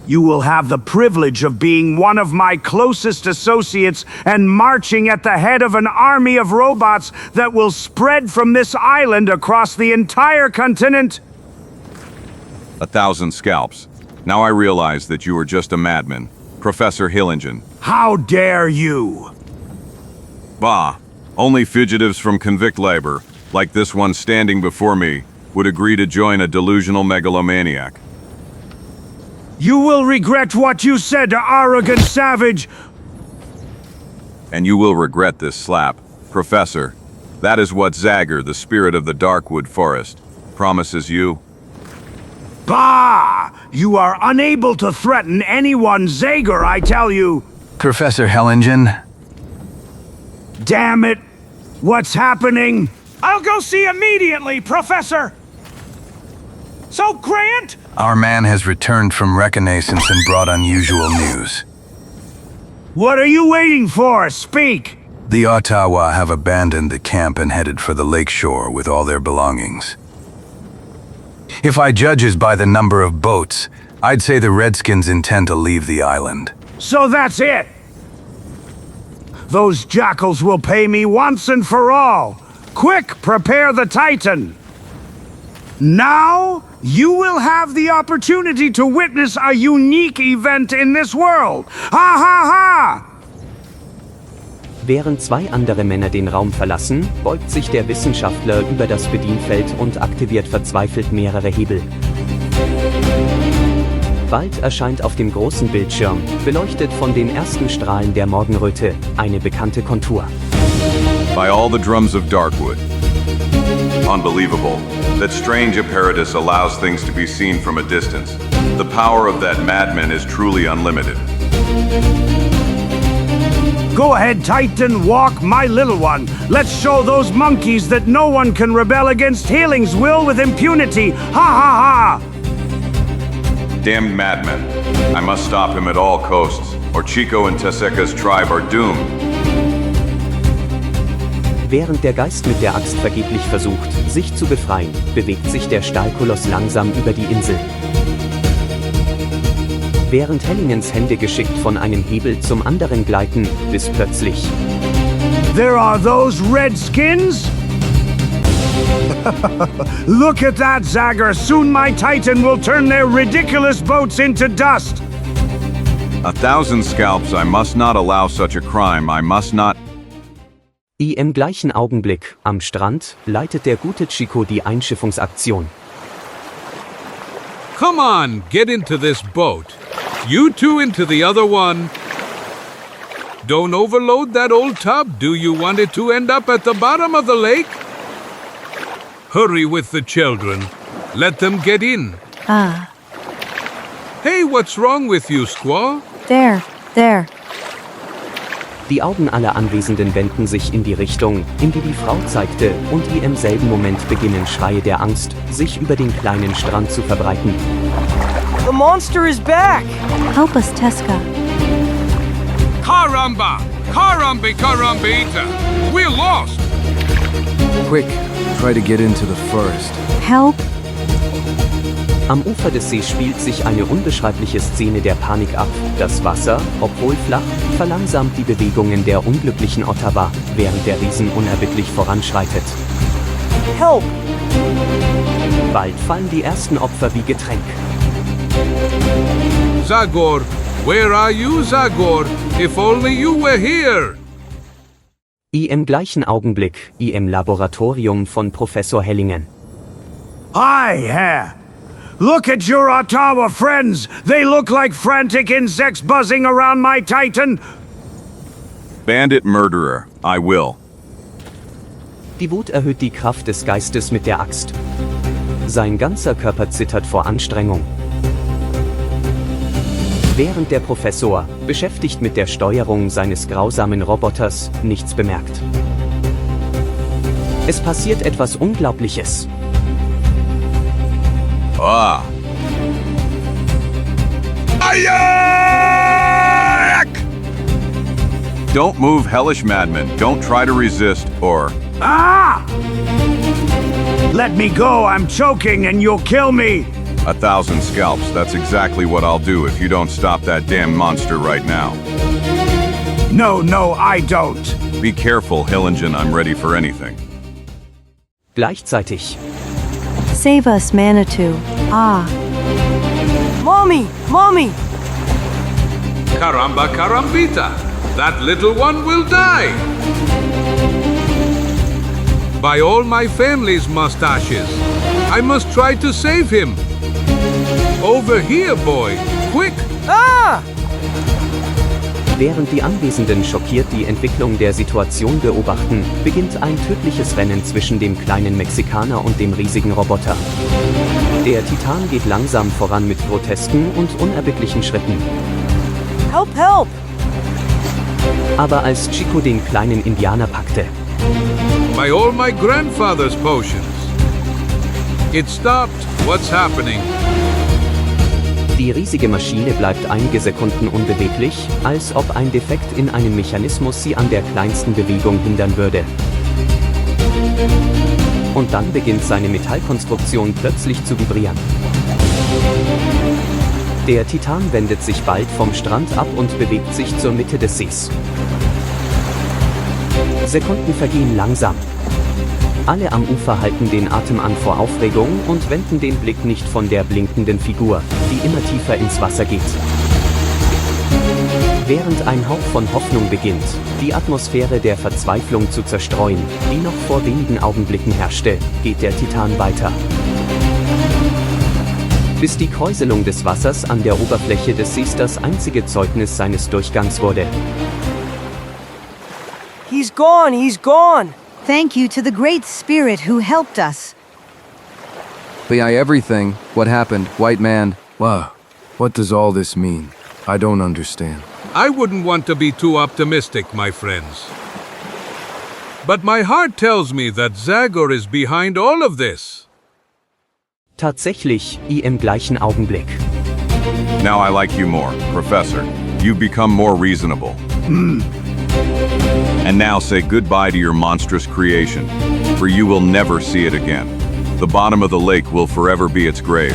You will have the privilege of being one of my closest associates and marching at the head of an army of robots that will spread from this island across the entire continent. 1,000 scalps. Now I realize that you are just a madman. Professor Hellingen. How dare you? Bah, only fugitives from convict labor, like this one standing before me, would agree to join a delusional megalomaniac. You will regret what you said, arrogant savage. And you will regret this slap, Professor. That is what Zagor, the spirit of the Darkwood Forest, promises you. Bah! You are unable to threaten anyone, Zagor, I tell you. Professor Hellingen? Damn it! What's happening? I'll go see immediately, Professor! So, Grant? Our man has returned from reconnaissance and brought unusual news. What are you waiting for? Speak! The Ottawa have abandoned the camp and headed for the lakeshore with all their belongings. If I judges by the number of boats, I'd say the Redskins intend to leave the island. So that's it. Those jackals will pay me once and for all. Quick, prepare the Titan. Now, you will have the opportunity to witness a unique event in this world. Ha ha ha! Während zwei andere Männer den Raum verlassen, beugt sich der Wissenschaftler über das Bedienfeld und aktiviert verzweifelt mehrere Hebel. Bald erscheint auf dem großen Bildschirm, beleuchtet von den ersten Strahlen der Morgenröte, eine bekannte Kontur. By all the drums of Darkwood. Unbelievable. That strange apparatus allows things to be seen from a distance. The power of that madman is truly unlimited. Go ahead, Titan, walk, my little one. Let's show those monkeys that no one can rebel against Healing's will with impunity. Ha ha ha! Damned madman. I must stop him at all costs, or Chico and Teseka's tribe are doomed. Während der Geist mit der Axt vergeblich versucht, sich zu befreien, bewegt sich der Stahlkoloss langsam über die Insel. Während Hellingens Hände geschickt von einem Hebel zum anderen gleiten, bis plötzlich... There are those Redskins? Look at that, Zagor. Soon my Titan will turn their ridiculous boats into dust. 1,000 scalps, I must not allow such a crime, I must not... Im gleichen Augenblick, am Strand, leitet der gute Chico die Einschiffungsaktion. Come on, get into this boat. You two into the other one. Don't overload that old tub. Do you want it to end up at the bottom of the lake? Hurry with the children. Let them get in. Ah. Hey, what's wrong with you, Squaw? There. Die Augen aller Anwesenden wenden sich in die Richtung, in die die Frau zeigte, und im selben Moment beginnen Schreie der Angst, sich über den kleinen Strand zu verbreiten. The monster is back! Help us, Teska. Caramba! Carambita! We're lost! Quick, try to get into the forest. Help! Am Ufer des Sees spielt sich eine unbeschreibliche Szene der Panik ab. Das Wasser, obwohl flach, verlangsamt die Bewegungen der unglücklichen Ottawa, während der Riesen unerbittlich voranschreitet. Help! Bald fallen die ersten Opfer wie Getränk. Zagor, where are you, Zagor? If only you were here! Im gleichen Augenblick, im Laboratorium von Professor Hellingen. Hi, Herr. Look at your Ottawa friends. They look like frantic insects buzzing around my Titan. Bandit murderer, I will. Die Wut erhöht die Kraft des Geistes mit der Axt. Sein ganzer Körper zittert vor Anstrengung. Während der Professor, beschäftigt mit der Steuerung seines grausamen Roboters, nichts bemerkt. Es passiert etwas Unglaubliches. Ah! Don't move, hellish madman. Don't try to resist, or... Ah! Let me go, I'm choking and you'll kill me. 1,000 scalps, that's exactly what I'll do if you don't stop that damn monster right now. No, I don't. Be careful, Hillingen, I'm ready for anything. Gleichzeitig. Save us, Manitou. Ah. Mommy! Carambita! That little one will die! By all my family's mustaches, I must try to save him. Over here, boy! Quick! Ah! Während die Anwesenden schockiert die Entwicklung der Situation beobachten, beginnt ein tödliches Rennen zwischen dem kleinen Mexikaner und dem riesigen Roboter. Der Titan geht langsam voran mit grotesken und unerbittlichen Schritten. Help! Aber als Chico den kleinen Indianer packte. By all my grandfather's potions. It stopped. What's happening? Die riesige Maschine bleibt einige Sekunden unbeweglich, als ob ein Defekt in einem Mechanismus sie an der kleinsten Bewegung hindern würde. Und dann beginnt seine Metallkonstruktion plötzlich zu vibrieren. Der Titan wendet sich bald vom Strand ab und bewegt sich zur Mitte des Sees. Sekunden vergehen langsam. Alle am Ufer halten den Atem an vor Aufregung und wenden den Blick nicht von der blinkenden Figur, die immer tiefer ins Wasser geht. Während ein Hauch von Hoffnung beginnt, die Atmosphäre der Verzweiflung zu zerstreuen, die noch vor wenigen Augenblicken herrschte, geht der Titan weiter. Bis die Kräuselung des Wassers an der Oberfläche des Sees das einzige Zeugnis seines Durchgangs wurde. He's gone, he's gone! Thank you to the Great Spirit who helped us. Everything. What happened, white man? Wow. What does all this mean? I don't understand. I wouldn't want to be too optimistic, my friends. But my heart tells me that Zagor is behind all of this. Tatsächlich, im gleichen Augenblick. Now I like you more, Professor. You've become more reasonable. And now say goodbye to your monstrous creation, for you will never see it again. The bottom of the lake will forever be its grave.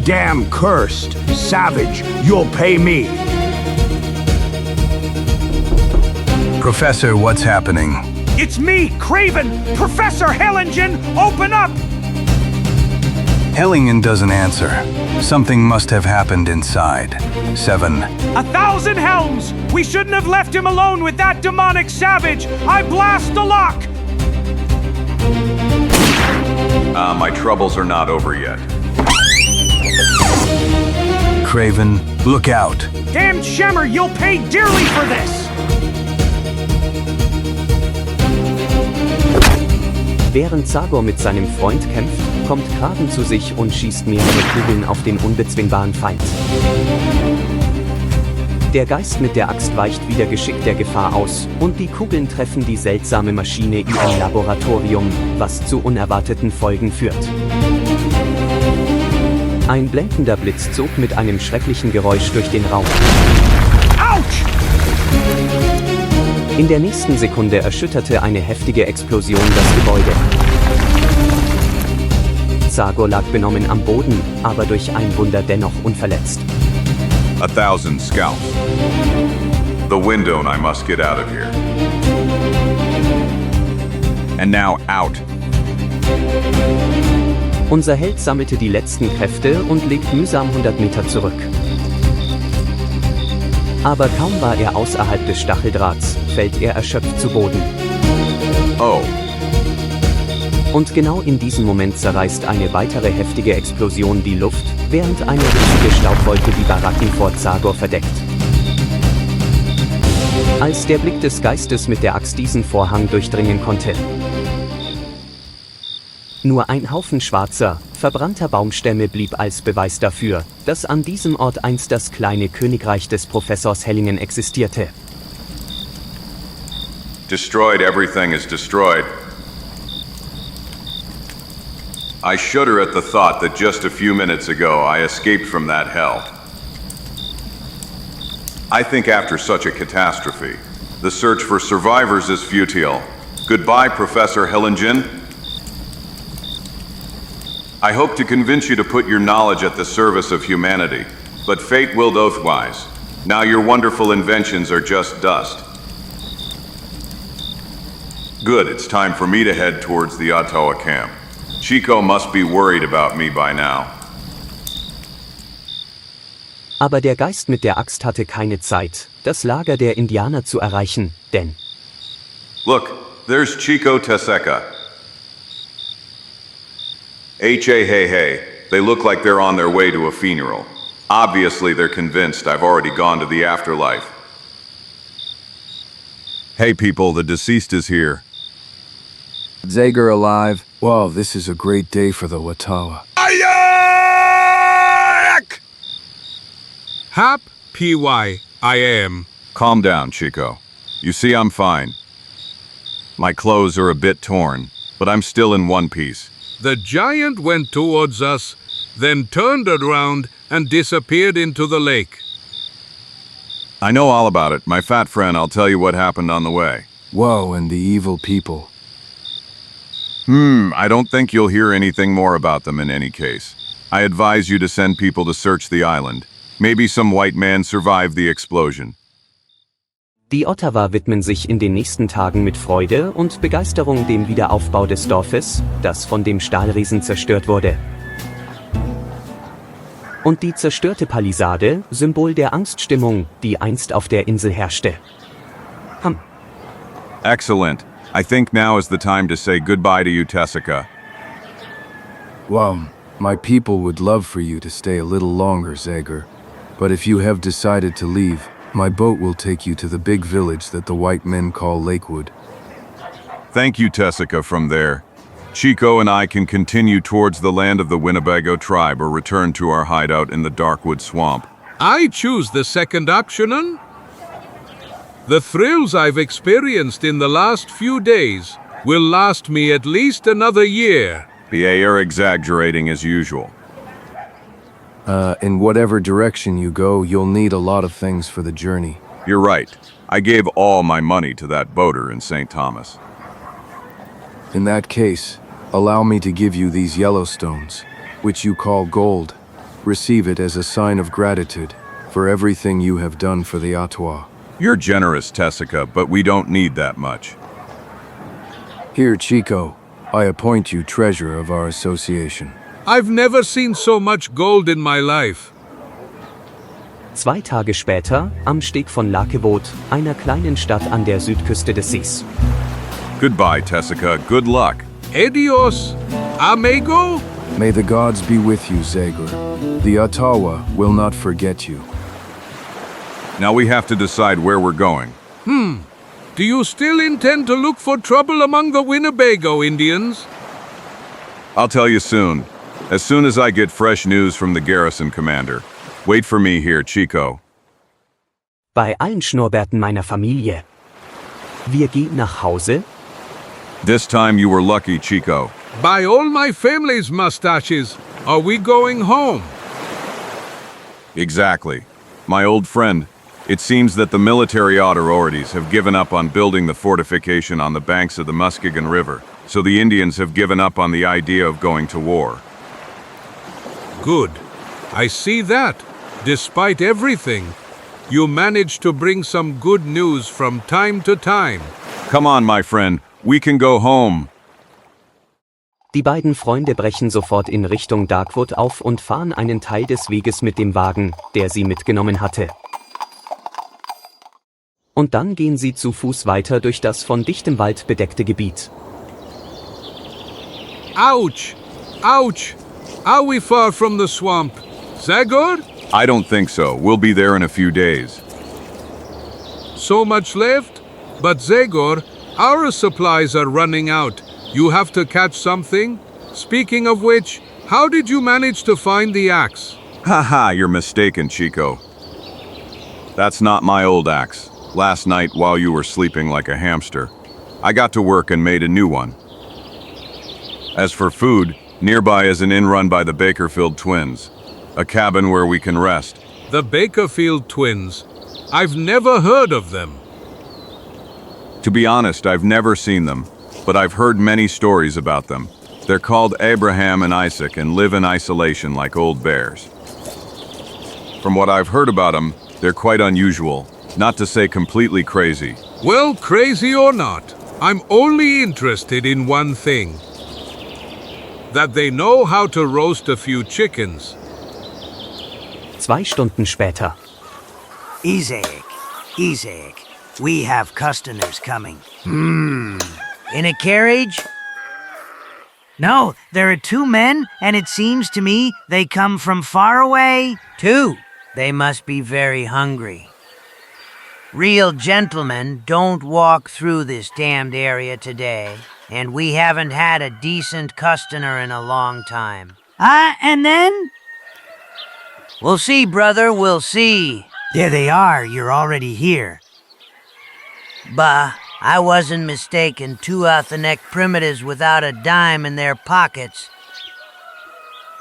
Damn cursed, savage, you'll pay me. Professor, what's happening? It's me, Craven! Professor Hellingen, open up! Hellingen doesn't answer. Something must have happened inside. 7. 1,000 helms! We shouldn't have left him alone with that demonic savage! I blast the lock! My troubles are not over yet. Craven, look out. Damn Shemmer, you'll pay dearly for this! Während Zagor mit seinem Freund kämpft, kommt Kraven zu sich und schießt mehrere Kugeln auf den unbezwingbaren Feind. Der Geist mit der Axt weicht wieder geschickt der Gefahr aus, und die Kugeln treffen die seltsame Maschine in ein Laboratorium, was zu unerwarteten Folgen führt. Ein blendender Blitz zog mit einem schrecklichen Geräusch durch den Raum. Autsch! In der nächsten Sekunde erschütterte eine heftige Explosion das Gebäude. Zagor lag benommen am Boden, aber durch ein Wunder dennoch unverletzt. 1,000 scalps. The window and I must get out of here. And now out. Unser Held sammelte die letzten Kräfte und legt mühsam 100 Meter zurück. Aber kaum war er außerhalb des Stacheldrahts, fällt er erschöpft zu Boden. Oh. Und genau in diesem Moment zerreißt eine weitere heftige Explosion die Luft, während eine riesige Staubwolke die Baracken vor Zagor verdeckt. Als der Blick des Geistes mit der Axt diesen Vorhang durchdringen konnte. Nur ein Haufen schwarzer, verbrannter Baumstämme blieb als Beweis dafür, dass an diesem Ort einst das kleine Königreich des Professors Hellingen existierte. Destroyed everything is destroyed. I shudder at the thought that just a few minutes ago I escaped from that hell. I think after such a catastrophe, the search for survivors is futile. Goodbye, Professor Hellingen. I hope to convince you to put your knowledge at the service of humanity, but fate willed otherwise. Now your wonderful inventions are just dust. Good, it's time for me to head towards the Ottawa camp. Chico must be worried about me by now. Aber der Geist mit der Axt hatte keine Zeit, das Lager der Indianer zu erreichen, denn... Look, there's Chico Teseca. Hey, they look like they're on their way to a funeral. Obviously they're convinced I've already gone to the afterlife. Hey people, the deceased is here. Zagor alive. Wow, this is a great day for the Ottawa. Hap, PY, I am. Calm down, Chico. You see, I'm fine. My clothes are a bit torn, but I'm still in one piece. The giant went towards us, then turned around and disappeared into the lake. I know all about it. My fat friend, I'll tell you what happened on the way. Whoa, and the evil people. I don't think you'll hear anything more about them in any case. I advise you to send people to search the island. Maybe some white man survived the explosion. Die Ottawa widmen sich in den nächsten Tagen mit Freude und Begeisterung dem Wiederaufbau des Dorfes, das von dem Stahlriesen zerstört wurde. Und die zerstörte Palisade, Symbol der Angststimmung, die einst auf der Insel herrschte. Excellent. I think now is the time to say goodbye to you, Tessica. Well, my people would love for you to stay a little longer, Zagor. But if you have decided to leave, my boat will take you to the big village that the white men call Lakewood. Thank you, Tessica, from there. Chico and I can continue towards the land of the Winnebago tribe or return to our hideout in the Darkwood swamp. I choose the second option. The thrills I've experienced in the last few days will last me at least another year. You're exaggerating as usual. In whatever direction you go, you'll need a lot of things for the journey. You're right. I gave all my money to that boater in St. Thomas. In that case, allow me to give you these yellow stones, which you call gold. Receive it as a sign of gratitude for everything you have done for the Ottawa. You're generous, Tessica, but we don't need that much. Here, Chico, I appoint you treasurer of our association. I've never seen so much gold in my life. 2 Tage später, am Steg von Lakewood, einer kleinen Stadt an der Südküste des Sees. Goodbye, Tessica. Good luck. Adios, amigo. May the gods be with you, Zagor. The Ottawa will not forget you. Now we have to decide where we're going. Do you still intend to look for trouble among the Winnebago Indians? I'll tell you soon. As soon as I get fresh news from the garrison commander. Wait for me here, Chico. Bei allen Schnurrbärten meiner Familie. Wir gehen nach Hause? This time you were lucky, Chico. By all my family's mustaches, are we going home? Exactly. My old friend, it seems that the military authorities have given up on building the fortification on the banks of the Muskegon River, so the Indians have given up on the idea of going to war. Good. I see that, despite everything, you manage to bring some good news from time to time. Come on, my friend, we can go home. Die beiden Freunde brechen sofort in Richtung Darkwood auf und fahren einen Teil des Weges mit dem Wagen, der sie mitgenommen hatte. Und dann gehen sie zu Fuß weiter durch das von dichtem Wald bedeckte Gebiet. Ouch! Ouch! Are we far from the swamp? Zagor? I don't think so. We'll be there in a few days. So much left? But Zagor, our supplies are running out. You have to catch something? Speaking of which, how did you manage to find the axe? Haha, you're mistaken, Chico. That's not my old axe. Last night, while you were sleeping like a hamster, I got to work and made a new one. As for food, nearby is an inn run by the Bakerfield twins, a cabin where we can rest. The Bakerfield twins? I've never heard of them. To be honest, I've never seen them, but I've heard many stories about them. They're called Abraham and Isaac and live in isolation like old bears. From what I've heard about them, they're quite unusual, not to say completely crazy. Well, crazy or not, I'm only interested in one thing. That they know how to roast a few chickens. 2 Stunden später. Isaac, we have customers coming. In a carriage? No, there are 2 men, and it seems to me they come from far away. 2. They must be very hungry. Real gentlemen don't walk through this damned area today, and we haven't had a decent customer in a long time. And then? We'll see, brother, we'll see. There they are, you're already here. Bah, I wasn't mistaken. 2 ethnic primitives without a dime in their pockets.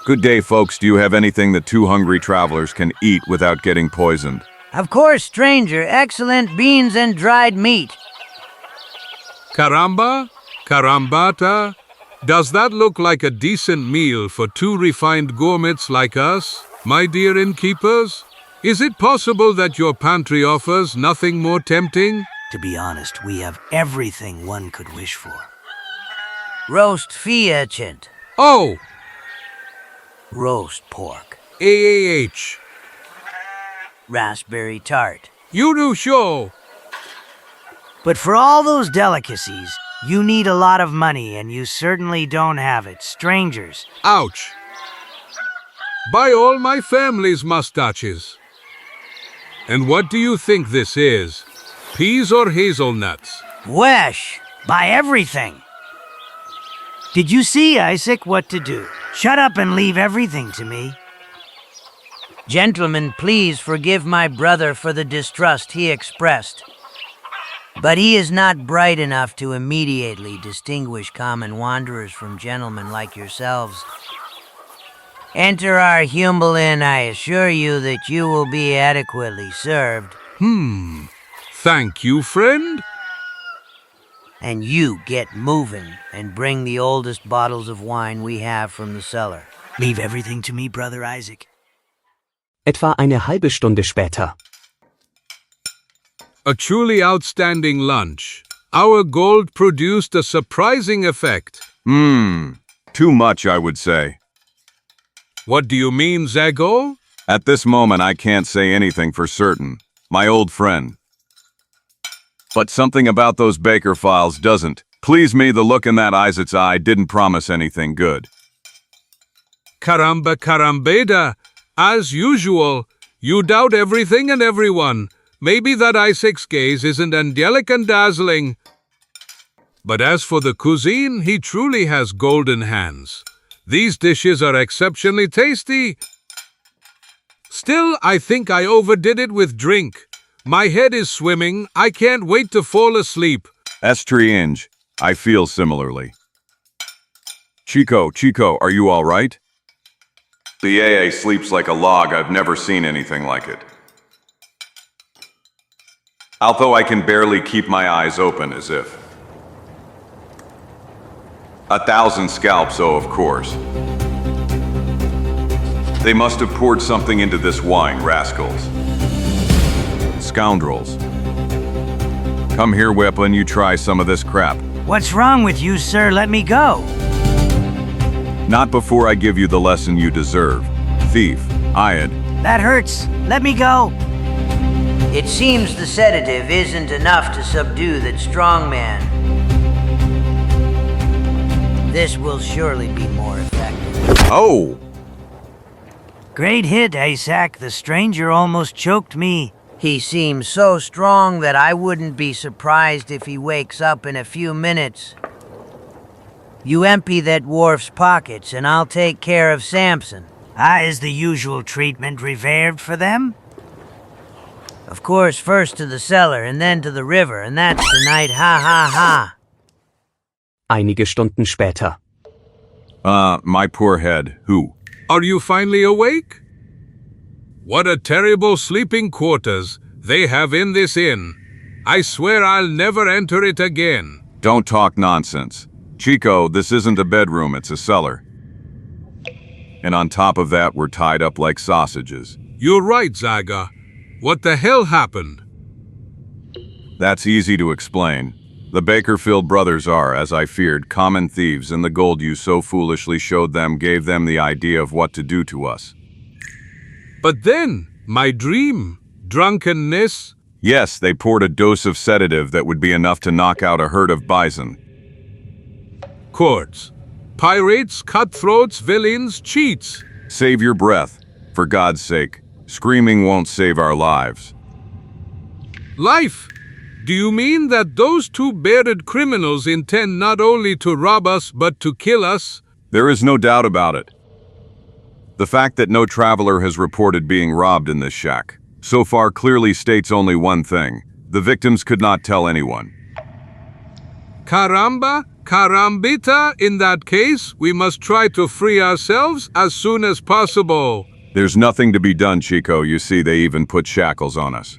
Good day, folks. Do you have anything that 2 hungry travelers can eat without getting poisoned? Of course, stranger. Excellent beans and dried meat. Caramba, carambata, Does that look like a decent meal for two refined gourmets like us, my dear innkeepers? Is it possible that your pantry offers nothing more tempting? To be honest, we have everything one could wish for. Roast fiacent. Oh! Roast pork. AAH. Raspberry tart. You do show. But for all those delicacies, you need a lot of money, and you certainly don't have it. Strangers. Ouch. Buy all my family's mustaches. And what do you think this is? Peas or hazelnuts? Wesh! Buy everything! Did you see, Isaac, what to do? Shut up and leave everything to me. Gentlemen, please forgive my brother for the distrust he expressed. But he is not bright enough to immediately distinguish common wanderers from gentlemen like yourselves. Enter our humble inn, I assure you that you will be adequately served. Thank you, friend. And you get moving and bring the oldest bottles of wine we have from the cellar. Leave everything to me, Brother Isaac. Etwa eine halbe Stunde später. A truly outstanding lunch. Our gold produced a surprising effect. Too much, I would say. What do you mean, Zagor? At this moment, I can't say anything for certain. My old friend. But something about those Baker files doesn't. Please me, the look in that Isaac's eye didn't promise anything good. Caramba carambeda. As usual, you doubt everything and everyone. Maybe that Isaac's gaze isn't angelic and dazzling. But as for the cuisine, he truly has golden hands. These dishes are exceptionally tasty. Still, I think I overdid it with drink. My head is swimming. I can't wait to fall asleep. Strange. I feel similarly. Chico, are you all right? The AA sleeps like a log. I've never seen anything like it. Although I can barely keep my eyes open, as if 1,000 scalps, oh, of course. They must have poured something into this wine, rascals. Scoundrels. Come here, Weapon, you try some of this crap. What's wrong with you, sir? Let me go. Not before I give you the lesson you deserve. Thief. Iad. That hurts. Let me go. It seems the sedative isn't enough to subdue that strong man. This will surely be more effective. Oh! Great hit, Isaac. The stranger almost choked me. He seems so strong that I wouldn't be surprised if he wakes up in a few minutes. You empty that dwarf's pockets, and I'll take care of Samson. Is the usual treatment reserved for them? Of course, first to the cellar, and then to the river, and that's tonight, ha ha ha. Einige Stunden später. My poor head. Who? Are you finally awake? What a terrible sleeping quarters they have in this inn. I swear I'll never enter it again. Don't talk nonsense. Chico, this isn't a bedroom, it's a cellar. And on top of that, we're tied up like sausages. You're right, Zagor. What the hell happened? That's easy to explain. The Bakerfield brothers are, as I feared, common thieves, and the gold you so foolishly showed them gave them the idea of what to do to us. But then, my dream, drunkenness. Yes, they poured a dose of sedative that would be enough to knock out a herd of bison. Courts, pirates, cutthroats, villains, cheats. Save your breath, for God's sake. Screaming won't save our lives. Life? Do you mean that those two bearded criminals intend not only to rob us, but to kill us? There is no doubt about it. The fact that no traveler has reported being robbed in this shack so far clearly states only one thing. The victims could not tell anyone. Caramba, carambita, in that case, we must try to free ourselves as soon as possible. There's nothing to be done, Chico. You see, they even put shackles on us.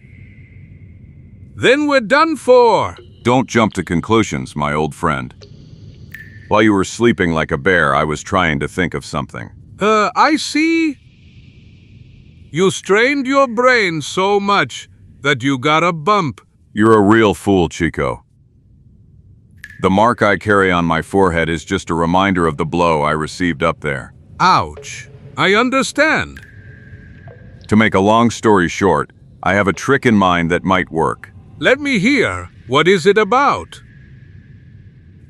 Then we're done for. Don't jump to conclusions, my old friend. While you were sleeping like a bear, I was trying to think of something. I see. You strained your brain so much that you got a bump. You're a real fool, Chico. The mark I carry on my forehead is just a reminder of the blow I received up there. Ouch. I understand. To make a long story short, I have a trick in mind that might work. Let me hear. What is it about?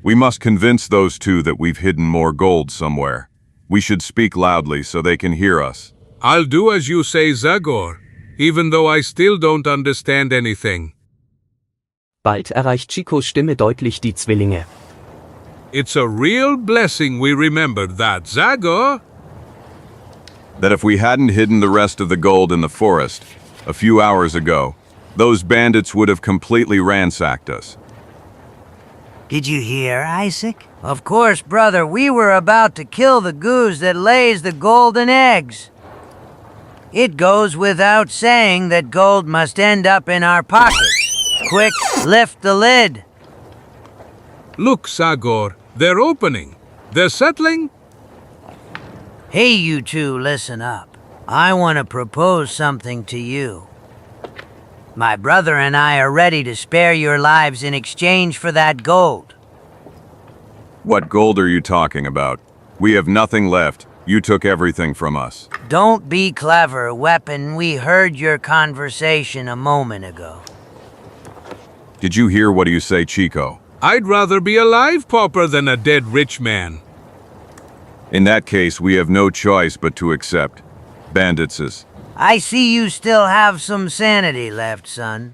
We must convince those two that we've hidden more gold somewhere. We should speak loudly so they can hear us. I'll do as you say, Zagor, even though I still don't understand anything. Bald erreicht Chicos Stimme deutlich die Zwillinge. It's a real blessing we remembered that, Zagor. That if we hadn't hidden the rest of the gold in the forest a few hours ago, those bandits would have completely ransacked us. Did you hear, Isaac? Of course, brother, we were about to kill the goose that lays the golden eggs. It goes without saying that gold must end up in our pockets. Quick, lift the lid. Look, Zagor, they're opening. They're settling. Hey, you two, listen up. I want to propose something to you. My brother and I are ready to spare your lives in exchange for that gold. What gold are you talking about? We have nothing left. You took everything from us. Don't be clever, Weapon. We heard your conversation a moment ago. Did you hear what you say, Chico? I'd rather be a live pauper than a dead rich man. In that case, we have no choice but to accept. Bandits is... I see you still have some sanity left, son.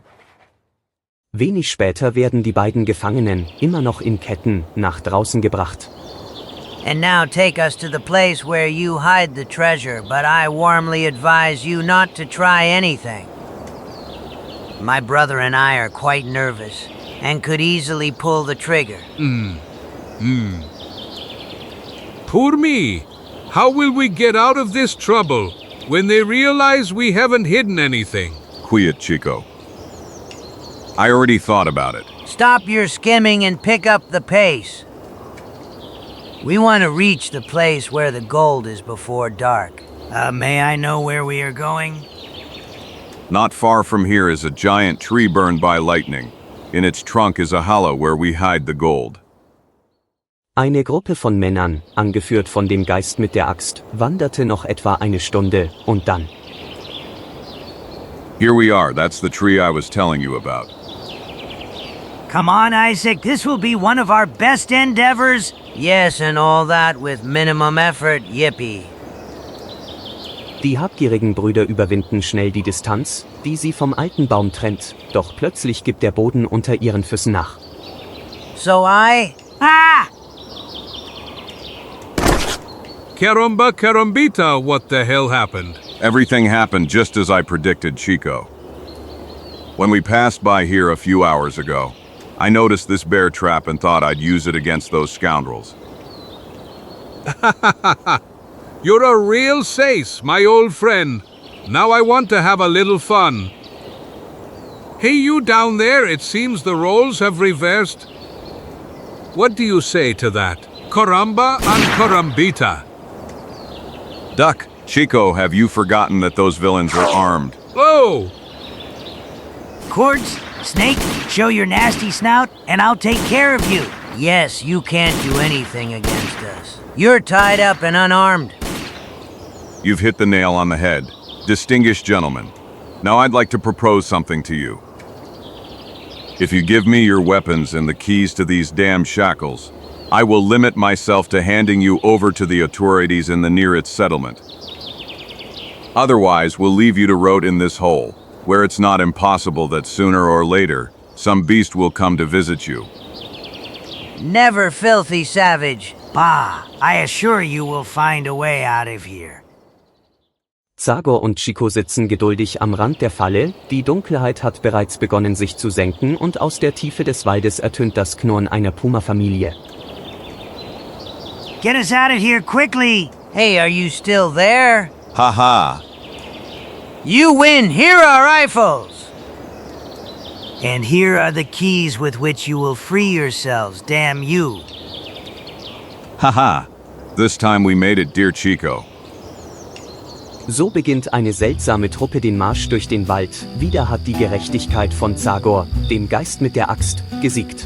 Wenig später werden die beiden Gefangenen, immer noch in Ketten, nach draußen gebracht. And now take us to the place where you hide the treasure, but I warmly advise you not to try anything. My brother and I are quite nervous, and could easily pull the trigger. Poor me. How will we get out of this trouble when they realize we haven't hidden anything? Quiet, Chico. I already thought about it. Stop your skimming and pick up the pace. We want to reach the place where the gold is before dark. May I know where we are going? Not far from here is a giant tree burned by lightning. In its trunk is a hollow where we hide the gold. Eine Gruppe von Männern, angeführt von dem Geist mit der Axt, wanderte noch etwa eine Stunde, und dann. Here we are, that's the tree I was telling you about. Come on, Isaac, this will be one of our best endeavors. Yes, and all that with minimum effort, yippee. Die habgierigen Brüder überwinden schnell die Distanz, die sie vom alten Baum trennt, doch plötzlich gibt der Boden unter ihren Füßen nach. So Ah! Caramba, carambita, what the hell happened? Everything happened just as I predicted, Chico. When we passed by here a few hours ago, I noticed this bear trap and thought I'd use it against those scoundrels. You're a real sace, my old friend. Now I want to have a little fun. Hey, you down there, it seems the roles have reversed. What do you say to that? Caramba and carambita. Duck, Chico, have you forgotten that those villains are armed? Oh! Cords, Snake, show your nasty snout, and I'll take care of you. Yes, you can't do anything against us. You're tied up and unarmed. You've hit the nail on the head. Distinguished gentlemen, now I'd like to propose something to you. If you give me your weapons and the keys to these damn shackles, I will limit myself to handing you over to the authorities in the nearest settlement. Otherwise, we'll leave you to rot in this hole, where it's not impossible that sooner or later, some beast will come to visit you. Never, filthy savage. Bah, I assure you we'll find a way out of here. Zagor und Chico sitzen geduldig am Rand der Falle, die Dunkelheit hat bereits begonnen sich zu senken und aus der Tiefe des Waldes ertönt das Knurren einer Puma-Familie. Get us out of here quickly! Hey, are you still there? Haha. You win! Here are rifles! And here are the keys with which you will free yourselves, damn you. Haha. This time we made it, dear Chico. So beginnt eine seltsame Truppe den Marsch durch den Wald. Wieder hat die Gerechtigkeit von Zagor, dem Geist mit der Axt, gesiegt.